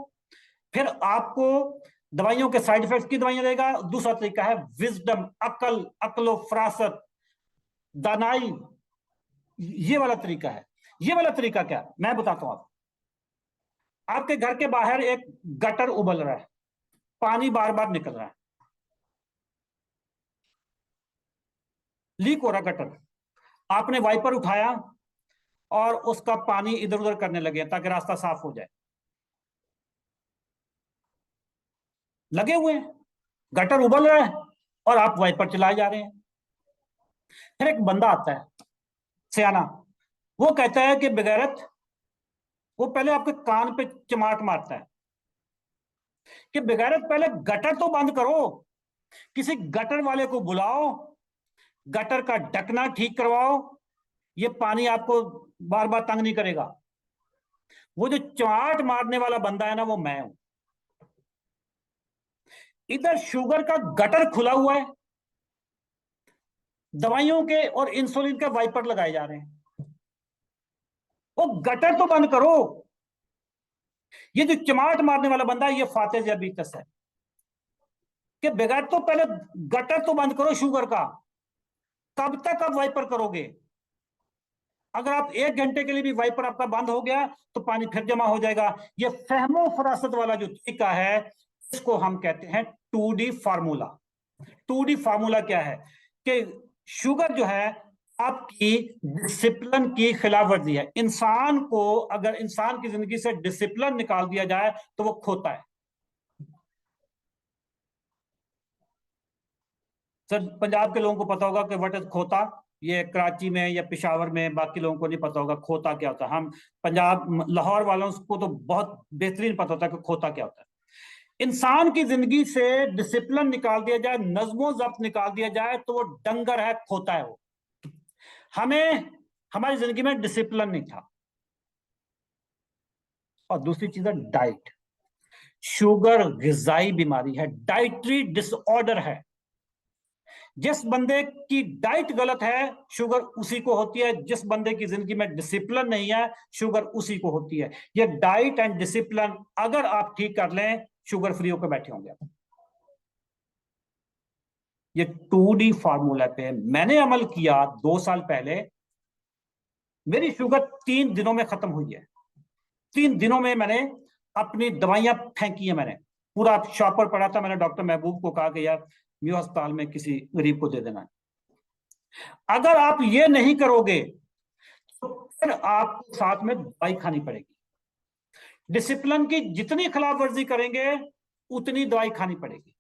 फिर आपको दवाइयों के साइड इफेक्ट्स की दवाइयां देगा। दूसरा तरीका है विजडम, अकल, अकलो फरासत, दानाई, ये वाला तरीका है। ये वाला तरीका क्या, मैं बताता हूं आपको। आपके घर के बाहर एक गटर उबल रहा है, पानी बार बार निकल रहा है, लीक हो रहा गटर। आपने वाइपर उठाया और उसका पानी इधर उधर करने लगे ताकि रास्ता साफ हो जाए। लगे हुए हैं, गटर उबल रहा है और आप वाइपर चलाए जा रहे हैं। फिर एक बंदा आता है सियाना, वो कहता है कि बेगैरत, वो पहले आपके कान पे चमाट मारता है कि बेगैरत पहले गटर तो बंद करो, किसी गटर वाले को बुलाओ, गटर का ढकना ठीक करवाओ, ये पानी आपको बार बार तंग नहीं करेगा। वो जो चमाट मारने वाला बंदा है ना, वो मैं हूं। इधर शुगर का गटर खुला हुआ है, दवाइयों के और इंसुलिन के वाइपर लगाए जा रहे हैं। वो गटर तो बंद करो। ये जो चमाट मारने वाला बंदा है, ये फातेह ज़ियाबीतस है कि बगैर तो पहले गटर तो बंद करो शुगर का। कब तक आप वाइपर करोगे? अगर आप 1 घंटे के लिए भी वाइपर आपका बंद हो गया तो पानी फिर जमा हो जाएगा। ये फहमो फरासत वाला जो तरीका है, इसको हम कहते हैं 2D फार्मूला। 2D फार्मूला क्या है कि शुगर जो है आपकी डिसिप्लिन की खिलाफ वर्जी है। इंसान को, अगर इंसान की जिंदगी से डिसिप्लिन निकाल दिया जाए तो वो खोता है। सर पंजाब के लोगों को पता होगा कि व्हाट इज खोता, ये कराची में या पेशावर में बाकी लोगों को नहीं पता होगा खोता क्या होता है। हम पंजाब लाहौर वालों को तो बहुत बेहतरीन पता होता है कि खोता क्या होता है। इंसान की जिंदगी से डिसिप्लिन निकाल दिया जाए, नज्मो जब्त निकाल दिया जाए तो वो डंगर है, खोता है वो। हमें, हमारी जिंदगी में डिसिप्लिन नहीं था। और दूसरी चीज है डाइट। शुगर गिजाई बीमारी है, डाइटरी डिसऑर्डर है। जिस बंदे की डाइट गलत है शुगर उसी को होती है, जिस बंदे की जिंदगी में डिसिप्लिन नहीं है शुगर उसी को होती है। ये डाइट एंड डिसिप्लिन अगर आप ठीक कर लें, शुगर फ्री होकर बैठे होंगे आप। ये 2D फार्मूला पे मैंने अमल किया 2 साल पहले। मेरी शुगर 3 दिनों में खत्म हुई है। 3 दिनों में मैंने अपनी दवाइयां फेंकी है। मैंने पूरा शॉपर पड़ा था, मैंने डॉक्टर महबूब को कहा कि यार म्यू अस्पताल में किसी गरीब को दे देना है। अगर आप ये नहीं करोगे तो फिर आपको साथ में दवाई खानी पड़ेगी। डिसिप्लिन की जितनी खिलाफ वर्जी करेंगे उतनी दवाई खानी पड़ेगी।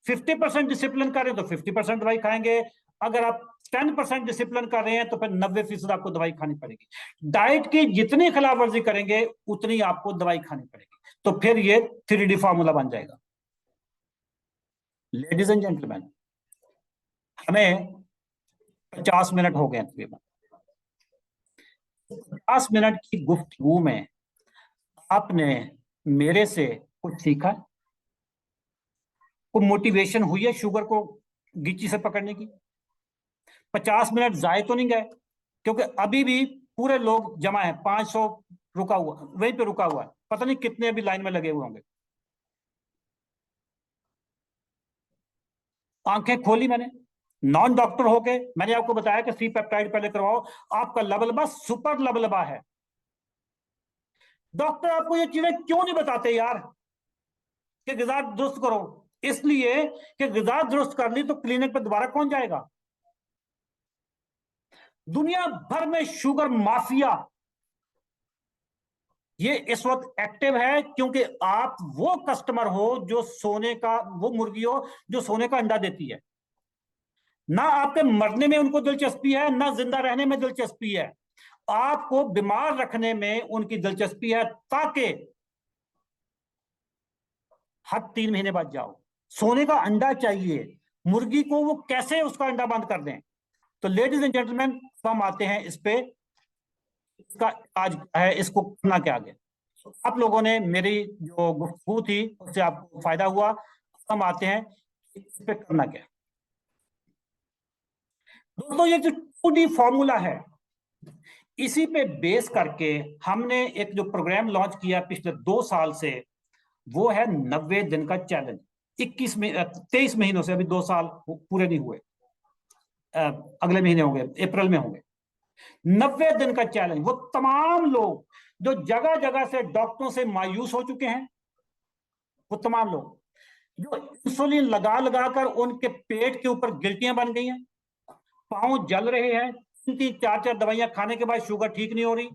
50% डिसिप्लिन कर रहे हैं तो 50% दवाई खाएंगे। अगर आप 10% डिसिप्लिन कर रहे हैं तो फिर 90% आपको दवाई खानी पड़ेगी। डाइट की जितनी खिलाफ वर्जी करेंगे उतनी आपको दवाई खानी पड़ेगी। तो फिर ये 3D फार्मूला बन जाएगा। लेडीज एंड जेंटलमैन, हमें 50 मिनट हो गए तकरीबन। 50 मिनट की गुफ्तगू में आपने मेरे से कुछ सीखा, कोई मोटिवेशन हुई है शुगर को गिच्ची से पकड़ने की? 50 मिनट जाए तो नहीं गए, क्योंकि अभी भी पूरे लोग जमा है, 500 रुका हुआ, वहीं पे रुका हुआ है। पता नहीं कितने अभी लाइन में लगे हुए होंगे। आंखें खोली मैंने, नॉन डॉक्टर होके मैंने आपको बताया कि सी पेप्टाइड पहले करवाओ, आपका लबलबा सुपर लबलबा है। डॉक्टर आपको ये चीजें क्यों नहीं बताते यार कि ग़िज़ा दुरुस्त करो? इसलिए कि ग़िज़ा दुरुस्त कर ली तो क्लिनिक पर दोबारा कौन जाएगा? दुनिया भर में शुगर माफिया ये इस वक्त एक्टिव है, क्योंकि आप वो कस्टमर हो जो सोने का, वो मुर्गी हो जो सोने का अंडा देती है। ना आपके मरने में उनको दिलचस्पी है, ना जिंदा रहने में दिलचस्पी है, आपको बीमार रखने में उनकी दिलचस्पी है, ताकि हर 3 महीने बाद जाओ। सोने का अंडा चाहिए मुर्गी को, वो कैसे उसका अंडा बंद कर दें? तो लेडीज एंड जेंटलमैन, हम आते हैं इस पे, इसका आज है, इसको करना क्या आगे। आप लोगों ने मेरी जो गुफ्तगू थी उससे आपको फायदा हुआ, हम आते हैं इस पे करना क्या। दोस्तों ये जो 2D फॉर्मूला है, इसी पे बेस करके हमने एक जो प्रोग्राम लॉन्च किया पिछले 2 साल से, वो है 90 दिन का चैलेंज। 23 महीनों से, अभी 2 साल पूरे नहीं हुए, अगले महीने होंगे, अप्रैल में होंगे। 90 दिन का चैलेंज, वो तमाम लोग जो जगह जगह से डॉक्टरों से मायूस हो चुके हैं, वो तमाम लोग जो इंसुलिन लगा लगा कर उनके पेट के ऊपर गिल्टियां बन गई हैं, पांव जल रहे हैं, 3-4 दवाइयां खाने के बाद शुगर ठीक नहीं हो रही,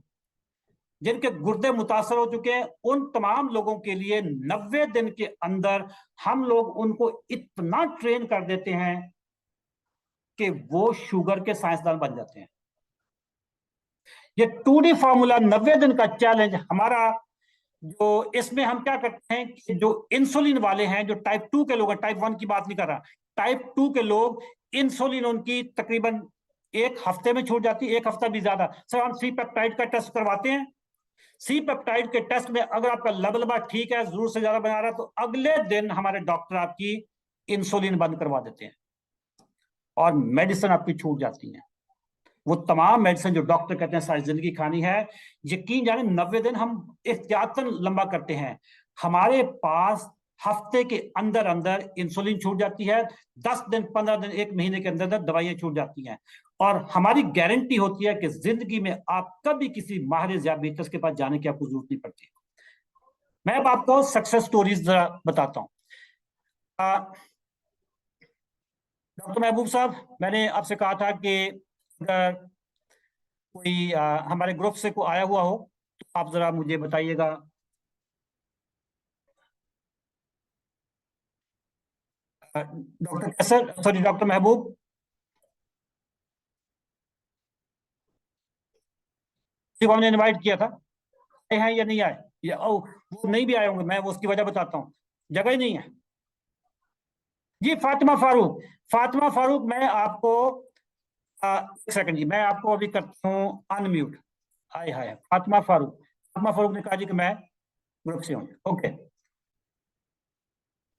जिनके गुर्दे मुतासर हो चुके हैं, उन तमाम लोगों के लिए 90 दिन के अंदर हम लोग उनको इतना ट्रेन कर देते हैं कि वो शुगर के साइंसदान बन जाते हैं। ये 2D फॉर्मूला 90 दिन का चैलेंज हमारा, जो इसमें हम क्या करते हैं कि जो इंसुलिन वाले हैं, जो टाइप 2 के लोग हैं, टाइप 1 की बात नहीं कर रहा, टाइप 2 के लोग, इंसुलिन उनकी तकरीबन 1 हफ्ते में छूट जाती है, 1 हफ्ता भी ज्यादा। सर हम सी पेप्टाइड का टेस्ट करवाते हैं, सी पेप्टाइड के टेस्ट में अगर आपका लबलबा ठीक है, जरूर से ज्यादा बना रहा है, तो अगले दिन हमारे डॉक्टर आपकी इंसुलिन बंद करवा देते हैं और मेडिसिन आपकी छूट जाती है। वो तमाम मेडिसिन जो डॉक्टर कहते हैं सारी जिंदगी खानी है, यकीन जाने 90 दिन हम एहतियातन लंबा करते हैं, हमारे पास हफ्ते के अंदर अंदर इंसुलिन छूट जाती है, 10 दिन, 15 दिन, 1 महीने के अंदर अंदर दवाइयां छूट जाती हैं, और हमारी गारंटी होती है कि जिंदगी में आप कभी किसी माहिर ज़ियाबीतस के पास जाने की आपको जरूरत नहीं पड़ती। मैं अब आपको सक्सेस स्टोरीज जरा बताता हूँ। डॉक्टर महबूब साहब, मैंने आपसे कहा था कि अगर कोई हमारे ग्रुप से कोई आया हुआ हो तो आप जरा मुझे बताइएगा। डॉक्टर कैसर, सॉरी डॉक्टर महबूब, सिर्फ हमने इनवाइट किया था, आए हैं या नहीं आए, या वो नहीं भी आए होंगे, मैं वो उसकी वजह बताता हूँ, जगह ही नहीं है। जी फातिमा फारूक, फातिमा फारूक, मैं आपको 1 सेकंड जी, मैं आपको अभी करता हूँ अनम्यूट। हाय हाय, फातिमा फारूक, फातिमा फारूक ने कहा जी कि मैं ग्रुप से हूँ। ओके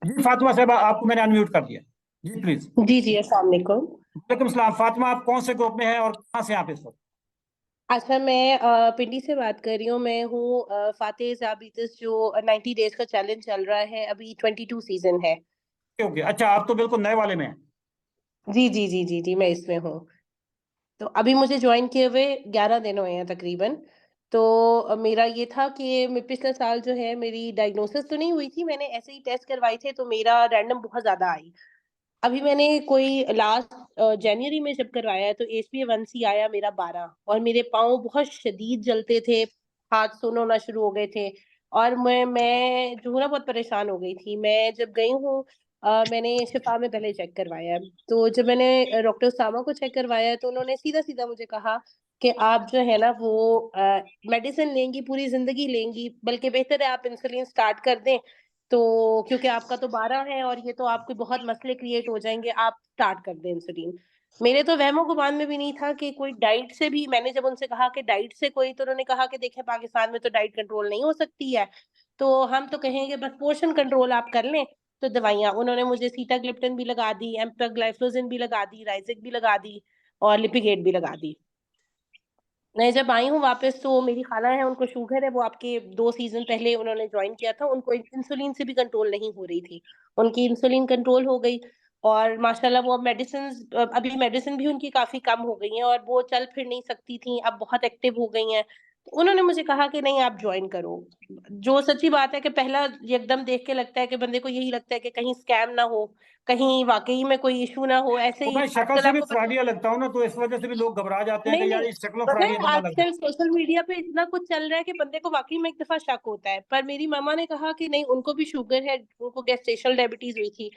जी फातिमा साहब, आपको मैंने अनम्यूट कर दिया, जी प्लीज। जी जी, अस्सलाम वालेकुम। वालेकुम सलाम। फातिमा, आप कौन से ग्रुप में हैं और कहाँ से आप इस वक्त? अच्छा, मैं पिंडी से बात कर रही हूँ। मैं हूँ फातेह ज़ाबितस, जो 90 डेज का चैलेंज चल रहा है, अभी 22 सीजन है। ओके, अच्छा, आप तो बिल्कुल नए वाले में हैं। जी जी जी जी जी, मैं इसमें हूँ। तो अभी मुझे ज्वाइन किए हुए 11 दिन हुए हैं तकरीबन। तो मेरा ये था कि मैं पिछले साल जो है, मेरी डायग्नोसिस तो नहीं हुई थी, मैंने ऐसे ही टेस्ट करवाए थे, तो मेरा रैंडम बहुत ज़्यादा आई। अभी मैंने कोई लास्ट जनवरी में जब करवाया है, तो HbA1c आया मेरा 12, और मेरे पाँव बहुत शदीद जलते थे, हाथ सुन्न होना शुरू हो गए थे, और मैं जो हूँ ना, बहुत परेशान हो गई थी। मैं जब गई हूँ, मैंने शिफा में पहले चेक करवाया है। तो जब मैंने डॉक्टर उसामा को चेक करवाया, तो उन्होंने सीधा सीधा मुझे कहा कि आप जो है ना, वो मेडिसिन लेंगी, पूरी जिंदगी लेंगी, बल्कि बेहतर है आप इंसुलिन स्टार्ट कर दें। तो क्योंकि आपका तो 12 है, और ये तो आपके बहुत मसले क्रिएट हो जाएंगे, आप स्टार्ट कर दें इंसुलिन। मेरे तो वहमो गुमान में भी नहीं था कि कोई डाइट से भी, मैंने जब उनसे कहा कि डाइट से कोई, तो उन्होंने कहा कि देखें, पाकिस्तान में तो डाइट कंट्रोल नहीं हो सकती है, तो हम तो कहेंगे बस पोर्शन कंट्रोल आप कर लें। तो दवाइयाँ उन्होंने मुझे सीटाग्लिप्टिन भी लगा दी, एम्पेग्लाइफ्लोजिन भी लगा दी, राइजिक भी लगा दी, और लिपिगेट भी लगा दी। मैं जब आई हूँ वापस तो मेरी खाला है, उनको शुगर है, वो आपके 2 सीज़न पहले उन्होंने जॉइन किया था, उनको इंसुलिन से भी कंट्रोल नहीं हो रही थी। उनकी इंसुलिन कंट्रोल हो गई और माशाल्लाह वो अब अभी मेडिसिन भी उनकी काफ़ी कम हो गई हैं और वो चल फिर नहीं सकती थीं, अब बहुत एक्टिव हो गई हैं। तो उन्होंने मुझे कहा कि नहीं आप जॉइन करो। जो सच्ची बात है कि पहला एकदम देख के लगता है कि बंदे को यही लगता है कि कहीं स्कैम ना हो, कहीं वाक़ई में कोई इश्यू ना हो, ऐसे तो ही मैं शक्ल आजकल से भी आपको पता फ्रॉडिया लगता हूँ ना, तो इस वजह से भी लोग घबरा जाते हैं नहीं, कि यार नहीं। इस शक्लों पता है फ्रॉडिया बंदा लग रहा आजकल सोशल मीडिया पे इतना कुछ चल रहा है कि बंदे को वाक़ई में एक दफ़ा शक होता है। पर मेरी मम्मा ने कहा कि नहीं उनको भी शुगर है, उनको गेस्टेशनल डायबिटीज़ हुई थी।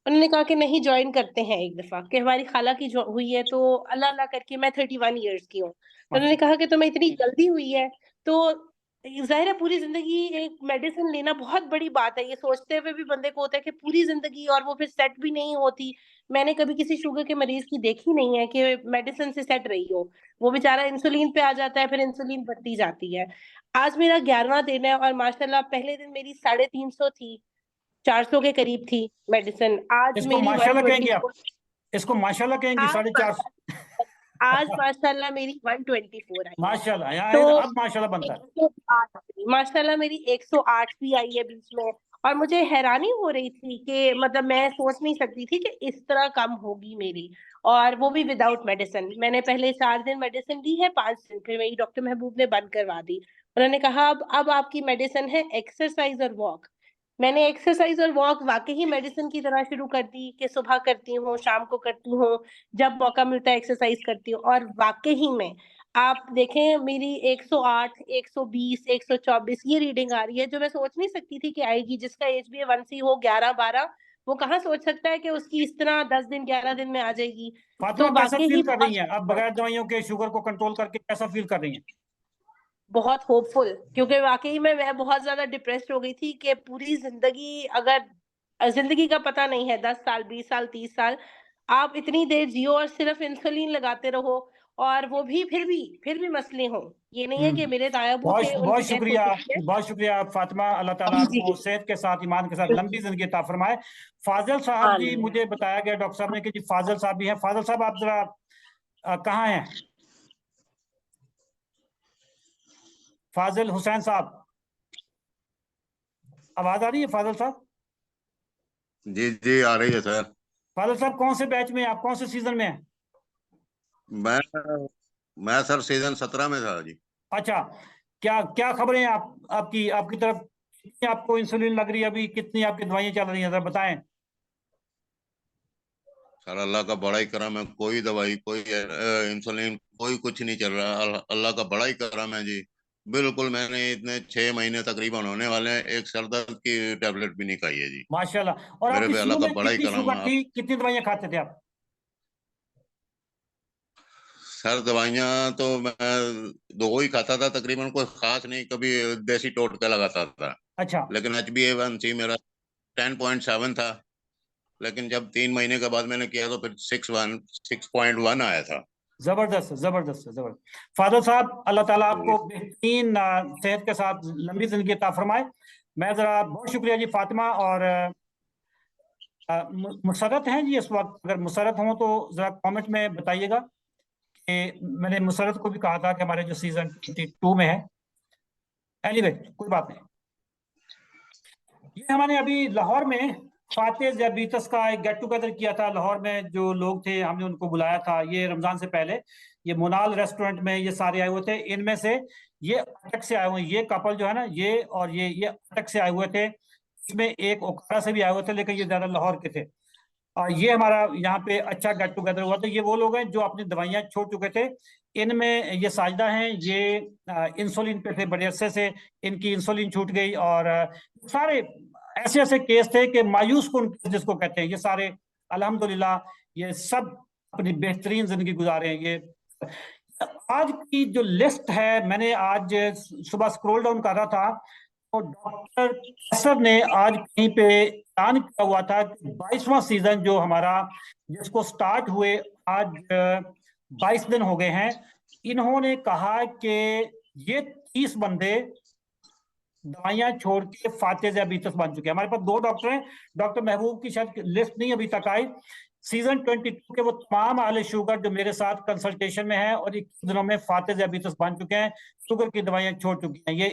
उन्होंने कहा कि नहीं जॉइन करते हैं एक दफ़ा कि हमारी खाला की जो हुई है तो अल्लाह-अल्लाह करके मैं 31 इयर्स की हूँ। तो है। उन्होंने कहा कि तुम्हें इतनी जल्दी हुई है तो ज़ाहिर है पूरी ज़िंदगी एक मेडिसिन लेना बहुत बड़ी बात है। ये सोचते हुए भी बंदे को होता है कि पूरी ज़िंदगी और वो फिर सेट भी नहीं होती। मैंने कभी किसी शुगर के मरीज़ की देखी नहीं है कि मेडिसिन से सेट रही हो। वो बेचारा इंसुलिन पे आ जाता है, फिर इंसुलिन बढ़ती जाती है। आज मेरा 11वां दिन है और माशाल्लाह पहले दिन मेरी 350 थी, 400 के करीब थी मेडिसिन। आज इसको मेरी माशाल्लाह कहेंगी आप? 124 इसको माशाल्लाह कहेंगी? आज 450? आज माशाल्लाह मेरी 124 आई है। माशाल्लाह, यहाँ तो अब माशाल्लाह बनता है। 108 माशाल्लाह मेरी 108 भी आई है बीच में और मुझे हैरानी हो रही थी कि मतलब मैं सोच नहीं सकती थी कि इस तरह कम होगी मेरी और वो भी विदाउट मेडिसिन। मैंने पहले 4 दिन मेडिसिन ली है, 5 दिन फिर मेरी डॉक्टर महबूब ने बंद करवा दी। उन्होंने कहा अब आपकी मेडिसिन है एक्सरसाइज़ और वॉक। मैंने एक्सरसाइज़ और वॉक वाक़ई ही मेडिसिन की तरह शुरू कर दी कि सुबह करती हूँ, शाम को करती हूँ, जब मौका मिलता है एक्सरसाइज़ करती हूँ और वाक़ई में आप देखें मेरी 108, 120, 124 ये रीडिंग आ रही है जो मैं सोच नहीं सकती थी कि आएगी। जिसका HbA1c हो 11-12 वो कहाँ सोच सकता है कि उसकी इस तरह 10 दिन 11 दिन में आ जाएगी। फातिमा तो कैसा वाक़ई ही फील कर रही हैं अब बहुत बगैर दवाइयों के शुगर को कंट्रोल करके? कैसा फील कर रही हैं? बहुत होपफुल क्योंकि वाक़ई में मैं बहुत ज़्यादा डिप्रेस्ड हो गई थी कि पूरी ज़िंदगी अगर ज़िंदगी का पता नहीं है 10 साल, 20 साल, 30 साल, आप इतनी देर जियो और सिर्फ़ इंसुलिन लगाते रहो और वो भी फिर भी मसले हों। ये नहीं है कि मेरे ताया-अब्बू बहुत थे, बहुत उनकी डेथ हो शुक्रिया, चुकी है। बहुत शुक्रिया फातिमा। अल्लाह ताला जी, आपको जी। सेहत के साथ, ईमान के साथ लंबी जिंदगी अता फरमाए। फाजिल साहब जी, आमीन। मुझे बताया गया डॉक्टर साहब ने कि जी फाजिल साहब भी हैं। फाजिल साहब आप जरा कहाँ हैं? फाजिल हुसैन साहब, आवाज आ रही है फाजिल साहब? जी जी आ रही है सर। फाजिल साहब कौन से बैच में हैं आप? कौन से सीजन में हैं? मैं मैं सर सीजन 17 में था जी। अच्छा, क्या क्या खबरें हैं आपकी आपकी तरफ? कितनी आपको इंसुलिन लग रही है अभी? कितनी आपकी दवाइयां चल रही हैं, जरा बताएं। सर अल्लाह का बड़ा ही करम है, कोई दवाई कोई इंसुलिन कोई कुछ नहीं चल रहा। अल्लाह का बड़ा ही करम है जी। बिल्कुल मैंने इतने 6 महीने तकरीबन होने वाले हैं, एक सर दर्द की टैबलेट भी नहीं खाई है जी। माशाल्लाह। और मेरे आपकी पे शुरू अल्लाह का में बड़ा ही कितनी करम है। शुगर आप थी? कितनी दवाइयां खाते थे आप? सर दवाइयाँ तो मैं दो ही खाता था तकरीबन, कोई खास नहीं, कभी देसी टोटका लगाता था। अच्छा, लेकिन HbA1c मेरा 10.7 था। लेकिन जब 3 महीने के बाद मैंने किया तो फिर 6.1 आया था। जबरदस्त जबरदस्त जबरदस्त। फादर साहब, अल्लाह ताला आपको बेहतरीन सेहत के साथ लंबी जिंदगी अता फरमाए। मैं जरा बहुत शुक्रिया जी फातिमा। और मुसरत हैं जी इस वक्त? अगर मुसरत हों तो जरा कमेंट में बताइएगा कि मैंने मुसरत को भी कहा था कि हमारे जो सीजन 22 में है। एनीवे, कोई बात नहीं। ये हमने अभी लाहौर में फातेह ज़ैबीतस का एक गेट टुगेदर किया था। लाहौर में जो लोग थे हमने उनको बुलाया था, ये रमजान से पहले। ये मोनाल रेस्टोरेंट में ये सारे आए हुए थे। इनमें से ये अटक से आए हुए, ये कपल जो है ना, ये और ये अटक से आए हुए थे। इसमें एक ओकारा से भी आए हुए थे, लेकिन ये ज्यादा लाहौर के थे। और ये हमारा यहाँ पे अच्छा गेट टुगेदर हुआ था। ये वो लोग हैं जो अपनी दवाइयाँ छोड़ चुके थे। इनमें ये साजिदा हैं, ये इंसुलिन पे थे बड़े अरसे से, इनकी इंसुलिन छूट गई। और सारे ऐसे ऐसे केस थे कि मायूस कुन केस जिसको कहते हैं, ये सारे अल्हम्दुलिल्लाह ये सब अपनी बेहतरीन जिंदगी गुजारे हैं। ये आज की जो लिस्ट है, मैंने आज सुबह स्क्रॉल डाउन कर रहा था तो डॉक्टर कैसर ने आज कहीं पे ऐलान किया हुआ था कि 22वां सीजन जो हमारा, जिसको स्टार्ट हुए आज 22 दिन हो गए हैं। इन्होंने कहा कि ये 30 बंदे दवाइयां छोड़ के फातेह ज़ैबीतस बन चुके हैं। हमारे पास 2 डॉक्टर हैं। डॉक्टर महबूब की शायद लिस्ट नहीं अभी तक आई। सीजन 22 के वो तमाम आले शुगर जो मेरे साथ कंसल्टेशन में हैं और 21 दिनों में फातिज डायबिटीज बन चुके हैं, शुगर की दवाइयां छोड़ चुकी हैं, ये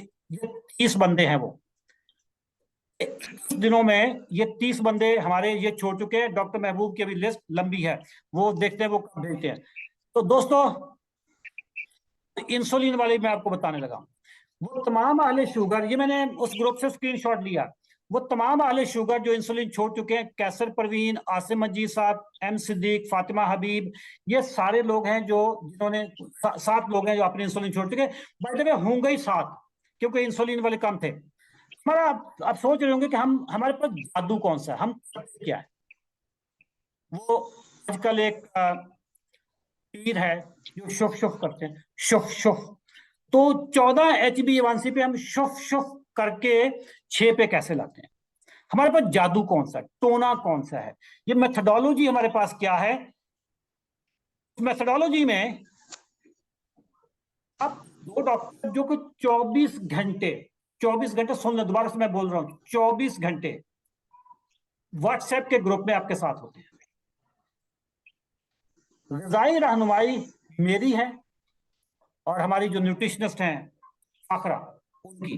30 बंदे हैं। वो 21 दिनों में ये 30 बंदे हमारे ये छोड़ चुके हैं। डॉक्टर महबूब की अभी लिस्ट लंबी है, वो देखते हैं, वो कब भेजते हैं। तो दोस्तों, इंसुलिन वाली मैं आपको बताने लगा। वो तमाम आले शुगर, ये मैंने उस ग्रुप से स्क्रीनशॉट लिया, वो तमाम आले शुगर जो इंसुलिन छोड़ चुके हैं, कैसर परवीन, आसिम मजीद साहब, एम सिद्दीक, फातिमा हबीब, ये सारे लोग हैं जो जिन्होंने 7 लोग हैं जो अपने इंसुलिन छोड़ चुके। बाय द वे होंगे ही 7, क्योंकि इंसुलिन वाले कम थे हमारा। आप सोच रहे होंगे कि हमारे पास जादू कौन सा है, हम क्या है। वो आजकल एक पीर है जो शुफ शुफ करते हैं, शुफ शुफ। तो 14 HbA1c पे हम शुफ शुफ करके 6 पे कैसे लाते हैं? हमारे पास जादू कौन सा है, टोना कौन सा है, ये मेथडोलॉजी हमारे पास क्या है? मेथडोलॉजी में अब 2 डॉक्टर जो कि 24 घंटे सुन लो, दोबारा से मैं बोल रहा हूं, 24 घंटे व्हाट्सएप के ग्रुप में आपके साथ होते हैं। ग़िज़ाई रहनुमाई मेरी है और हमारी जो न्यूट्रिशनिस्ट हैं आखरा, उनकी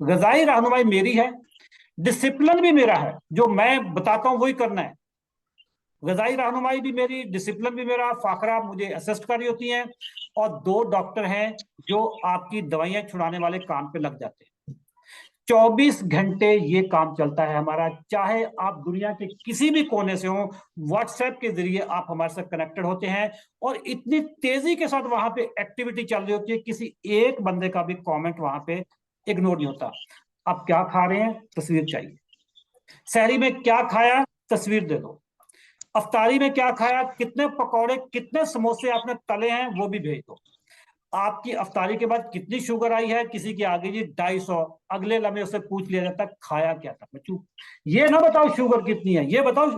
ग़िज़ाई रहनुमाई मेरी है, डिसिप्लिन भी मेरा है, जो मैं बताता हूं वही करना है। ग़िज़ाई रहनुमाई भी मेरी, डिसिप्लिन भी मेरा, फाखरा मुझे असिस्ट कर रही होती हैं, और 2 डॉक्टर हैं जो आपकी दवाइयां छुड़ाने वाले काम पे लग जाते हैं। 24 घंटे ये काम चलता है हमारा, चाहे आप दुनिया के किसी भी कोने से हो, व्हाट्सएप के जरिए आप हमारे साथ कनेक्टेड होते हैं, और इतनी तेजी के साथ वहां पे एक्टिविटी चल रही होती है, किसी एक बंदे का भी कमेंट वहां पे इग्नोर नहीं होता। आप क्या खा रहे हैं, तस्वीर चाहिए। सहरी में क्या खाया, तस्वीर दे दो। अफ्तारी में क्या खाया, कितने पकौड़े, कितने समोसे आपने तले हैं, वो भी भेज दो। आपकी अफ्तारी के बाद कितनी शुगर आई है, किसी की आ गई जी 250, अगले लम्हे उससे पूछ लिया जाता खाया क्या था। बच्चों, ये ना बताओ शुगर कितनी है, ये बताओ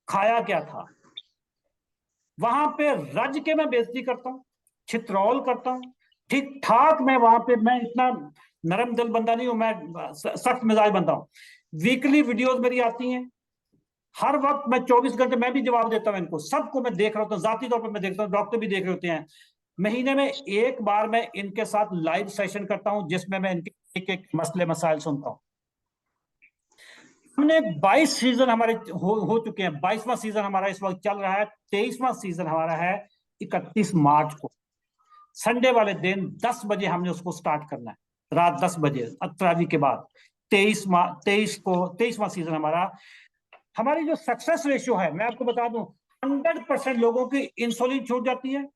खाया क्या था। वहां पे रज के मैं बेइज्जती करता हूँ, छित्रौल करता हूँ, ठीक ठाक। मैं वहां पे, मैं इतना नरम दिल बंदा नहीं हूं, मैं सख्त मिजाज बंदा हूँ। वीकली वीडियोस मेरी आती हैं, हर वक्त मैं 24 घंटे मैं भी जवाब देता हूं इनको, सबको मैं देख रहा होता हूँ, जाती तौर पर मैं देखता हूँ, डॉक्टर भी देख रहे होते हैं। महीने में एक बार मैं इनके साथ लाइव सेशन करता हूं, जिसमें मैं इनके एक एक मसले मसाइल सुनता हूं। हमने 22 सीजन हमारे हो चुके हैं, 22वां सीजन हमारा इस वक्त चल रहा है, 23वां सीजन हमारा है 31 मार्च को, संडे वाले दिन 10 बजे हमने उसको स्टार्ट करना है, रात 10 बजे अतरावी के बाद। 23वां सीजन हमारा। हमारी जो सक्सेस रेशियो है, मैं आपको बता दूं, 100% लोगों की इंसुलिन छूट जाती है।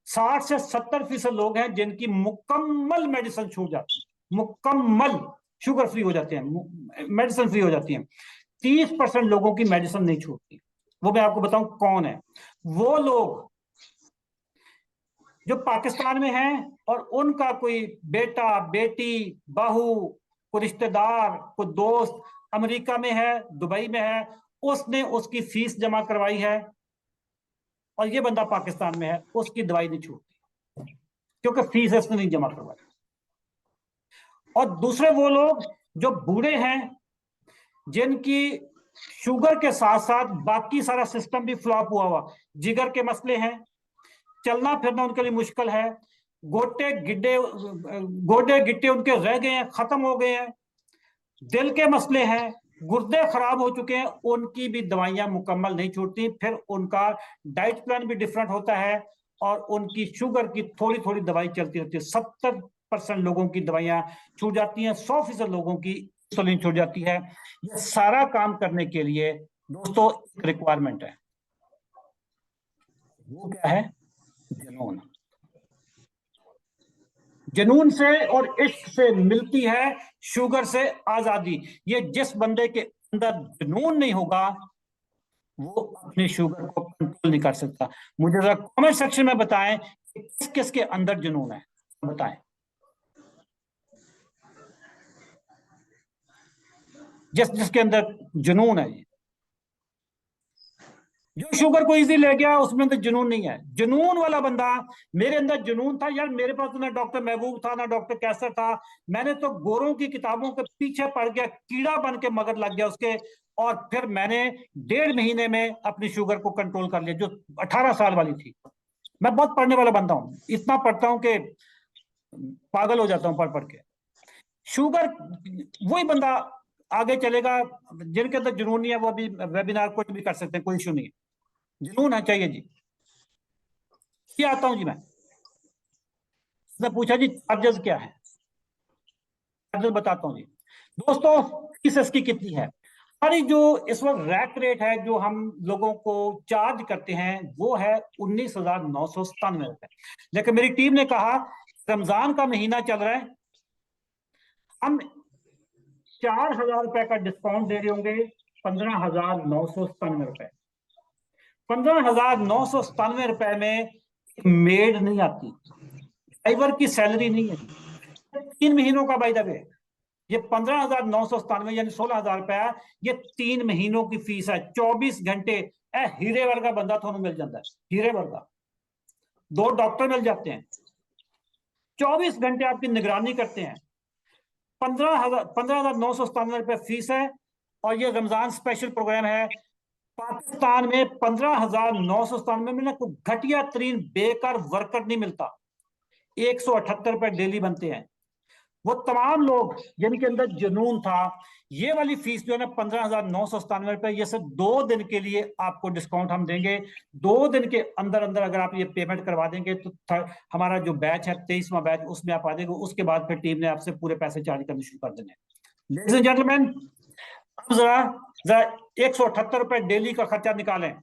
60 से 70% लोग हैं जिनकी मुकम्मल मेडिसिन छूट जाती है, मुकम्मल शुगर फ्री हो जाते हैं, मेडिसिन फ्री हो जाती है। 30% लोगों की मेडिसिन नहीं छूटती। वो मैं आपको बताऊं कौन है। वो लोग जो पाकिस्तान में हैं और उनका कोई बेटा, बेटी, बहू, कोई रिश्तेदार, कोई दोस्त अमेरिका में है, दुबई में है, उसने उसकी फीस जमा करवाई है, और ये बंदा पाकिस्तान में है, उसकी दवाई नहीं छूटती क्योंकि फीस इसने नहीं जमा करवाई। और दूसरे वो लोग जो बूढ़े हैं, जिनकी शुगर के साथ साथ बाकी सारा सिस्टम भी फ्लॉप हुआ हुआ, जिगर के मसले हैं, चलना फिरना उनके लिए मुश्किल है, गोटे गिट्टे उनके रह गए हैं, खत्म हो गए हैं, दिल के मसले हैं, गुर्दे खराब हो चुके हैं, उनकी भी दवाइयां मुकम्मल नहीं छूटती। फिर उनका डाइट प्लान भी डिफरेंट होता है, और उनकी शुगर की थोड़ी थोड़ी दवाई चलती रहती है। 70% लोगों की दवाइयां छूट जाती हैं, 100% लोगों की इंसुलिन छूट जाती है। ये सारा काम करने के लिए दोस्तों एक रिक्वायरमेंट है, वो क्या है? जुनून। जुनून से और इश्क से मिलती है शुगर से आजादी। ये जिस बंदे के अंदर जुनून नहीं होगा, वो अपनी शुगर को कंट्रोल नहीं कर सकता। मुझे जरा कमेंट सेक्शन में बताएं कि किस किस के अंदर जुनून है, बताएं। जिस जिसके अंदर जुनून है। जो शुगर को इजी ले गया उसमें तो जुनून नहीं है। जुनून वाला बंदा, मेरे अंदर जुनून था यार, मेरे पास तो ना डॉक्टर महबूब था ना डॉक्टर कैसर था, मैंने तो गोरों की किताबों के पीछे पड़ गया, कीड़ा बन के मगर लग गया उसके, और फिर मैंने 1.5 महीने में अपनी शुगर को कंट्रोल कर लिया जो 18 साल वाली थी। मैं बहुत पढ़ने वाला बंदा हूँ, इतना पढ़ता हूँ कि पागल हो जाता हूँ पढ़ पढ़ के। शुगर, वही बंदा आगे चलेगा जिनके अंदर जुनून नहीं है, वो भी वेबिनार कुछ भी कर सकते हैं, कोई इशू नहीं है। जुनून है चाहिए जी। ये आता हूं जी मैं। उसने पूछा जी चार्जेस क्या है, चार्जेस बताता हूं जी। दोस्तों फीस इसकी कितनी है? हमारी जो इस वक्त रैक रेट है जो हम लोगों को चार्ज करते हैं वो है 19,997 रुपए। लेकिन मेरी टीम ने कहा रमजान का महीना चल रहा है, हम 4,000 रुपए का डिस्काउंट दे रहे होंगे, 15,997 रुपए। 15,997 रुपए में मेड नहीं आती, ड्राइवर की सैलरी नहीं है, 3 महीनों का बाय द वे। ये 15,997 यानी 16,000 रुपया, ये 3 महीनों की फीस है। 24 घंटे हीरे वर्गा बंदा थोड़ा मिल जाता है, हीरे वर्गा 2 डॉक्टर मिल जाते हैं, 24 घंटे आपकी निगरानी करते हैं। 15,997 रुपये फीस है। और ये रमजान स्पेशल प्रोग्राम है। पाकिस्तान में 15,997 में ना कोई घटिया तरीन बेकार वर्कर नहीं मिलता। 178 रुपए डेली बनते हैं। वो तमाम लोग जिनके अंदर जुनून था, ये वाली फीस जो है ना 15,997 रुपए, ये सिर्फ 2 दिन के लिए आपको डिस्काउंट हम देंगे। 2 दिन के अंदर अंदर अगर आप ये पेमेंट करवा देंगे तो हमारा जो बैच है 23वां बैच, उसमें आप आ जाएंगे। उसके बाद फिर टीम ने आपसे पूरे पैसे चार्ज करने शुरू कर देने। लेडीज एंड जेंटलमैन, अब जरा जरा 178 रुपए डेली का खर्चा निकालें।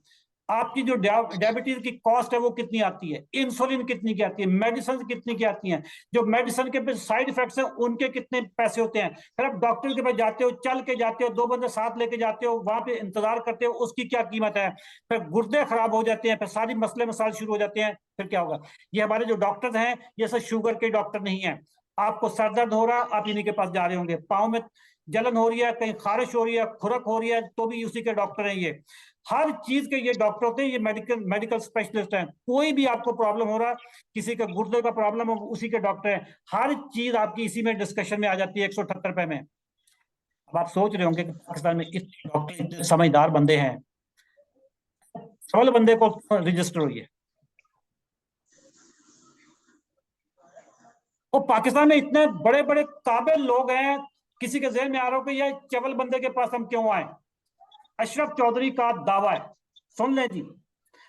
आपकी जो डायबिटीज की कॉस्ट है वो कितनी आती है, इंसुलिन कितनी की आती है, मेडिसिन कितनी की आती हैं, जो मेडिसिन के साइड इफेक्ट्स हैं उनके कितने पैसे होते हैं, फिर आप डॉक्टर के पास जाते हो, चल के जाते हो, 2 बंदे साथ लेके जाते हो, वहां पे इंतजार करते हो, उसकी क्या कीमत है, फिर गुर्दे खराब हो जाते हैं, फिर सारी मसले मसाइल शुरू हो जाते हैं, फिर क्या होगा। ये हमारे जो डॉक्टर हैं ये सब शुगर के डॉक्टर नहीं है। आपको सर दर्द हो रहा, आप इन्हीं के पास जा रहे होंगे, पाँव में जलन हो रही है, कहीं खारिश हो रही है, खुरक हो रही है, तो भी उसी के डॉक्टर हैं। ये हर चीज के ये डॉक्टर होते हैं, ये मेडिकल स्पेशलिस्ट हैं। कोई भी आपको प्रॉब्लम हो रहा, किसी का गुर्दे का प्रॉब्लम हो, उसी के डॉक्टर हैं। हर चीज आपकी इसी में डिस्कशन में आ जाती है 178 रुपए में। अब आप सोच रहे होंगे कि पाकिस्तान में इतने डॉक्टर, इतने समझदार बंदे हैं, सबल बंदे को रजिस्टर हुई है। वो पाकिस्तान में इतने बड़े बड़े काबिल लोग हैं, किसी के जहन में आ रहा हो कि ये चवल बंदे के पास हम क्यों आए। अशरफ चौधरी का दावा है, सुन लें जी।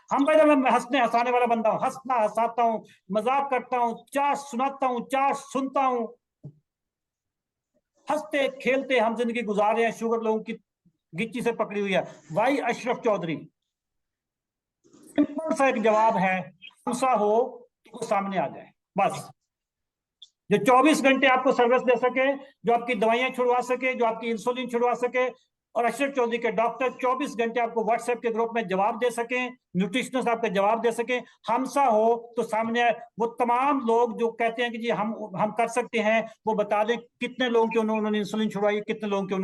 हम भाई, मैं हंसने हंसाने वाला बंदा हूं, हंसना हंसाता हूं, मजाक करता हूं, चार सुनाता हूं, चार सुनता हूं, हंसते खेलते हम जिंदगी गुजार रहे हैं। शुगर लोगों की गिच्ची से पकड़ी हुई है। भाई अशरफ चौधरी, सिंपल सा एक जवाब है, गुस्सा हो तो सामने आ जाए बस। जो 24 घंटे आपको सर्विस दे सके, जो आपकी दवाइयां छुड़वा सके, जो आपकी इंसुलिन छुड़वा सके, और अशरफ चौधरी के डॉक्टर 24 घंटे आपको व्हाट्सएप के ग्रुप में जवाब दे सके, न्यूट्रिशनिस्ट आपके जवाब दे सके, हमसा हो तो सामने आए। वो तमाम लोग जो कहते हैं कि जी हम कर सकते हैं, वो बता दें कितने लोगों के उन्होंने इंसुलिन छुड़वाई, कितने लोगों के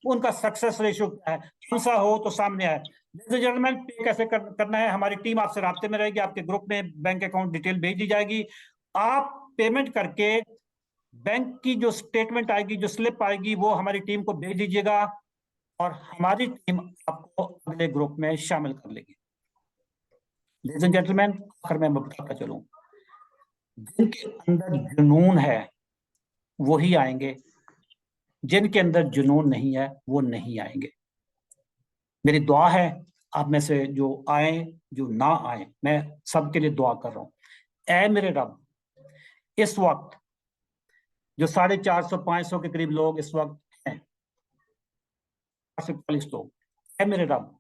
उनका सक्सेस रेशियो क्या है। हमसा हो तो सामने आए। जेंटलमैन, पे कैसे करना है, हमारी टीम आपसे राब्ते में रहेगी, आपके ग्रुप में बैंक अकाउंट डिटेल भेज दी जाएगी। आप पेमेंट करके बैंक की जो स्टेटमेंट आएगी, जो स्लिप आएगी, वो हमारी टीम को भेज दीजिएगा और हमारी टीम आपको अगले ग्रुप में शामिल कर लेगी। लेडीज एंड जेंटलमैन, आखिर में बताता चलूं, जिनके अंदर जुनून है वही आएंगे, जिनके अंदर जुनून नहीं है वो नहीं आएंगे। मेरी दुआ है आप में से जो आए, जो ना आए, मैं सबके लिए दुआ कर रहा हूं। ऐ मेरे रब, इस वक्त जो 450-500 के करीब लोग इस वक्त हैं, 40 लोग, ऐ मेरे रब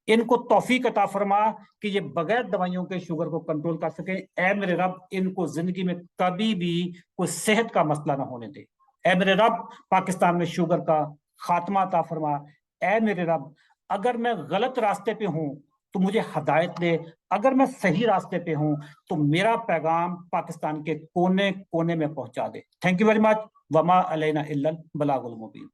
इनको तौफीक अता फरमा कि ये बगैर दवाइयों के शुगर को कंट्रोल कर सके। ऐ मेरे रब इनको जिंदगी में कभी भी कोई सेहत का मसला ना होने दे। ऐ मेरे रब पाकिस्तान में शुगर का खात्मा अता फरमा। ऐ मेरे रब, अगर मैं गलत रास्ते पे हूं तो मुझे हिदायत दे, अगर मैं सही रास्ते पे हूं तो मेरा पैगाम पाकिस्तान के कोने कोने में पहुंचा दे। Thank you very much. वमा अलैना इल्लल बलागुल मुबीन।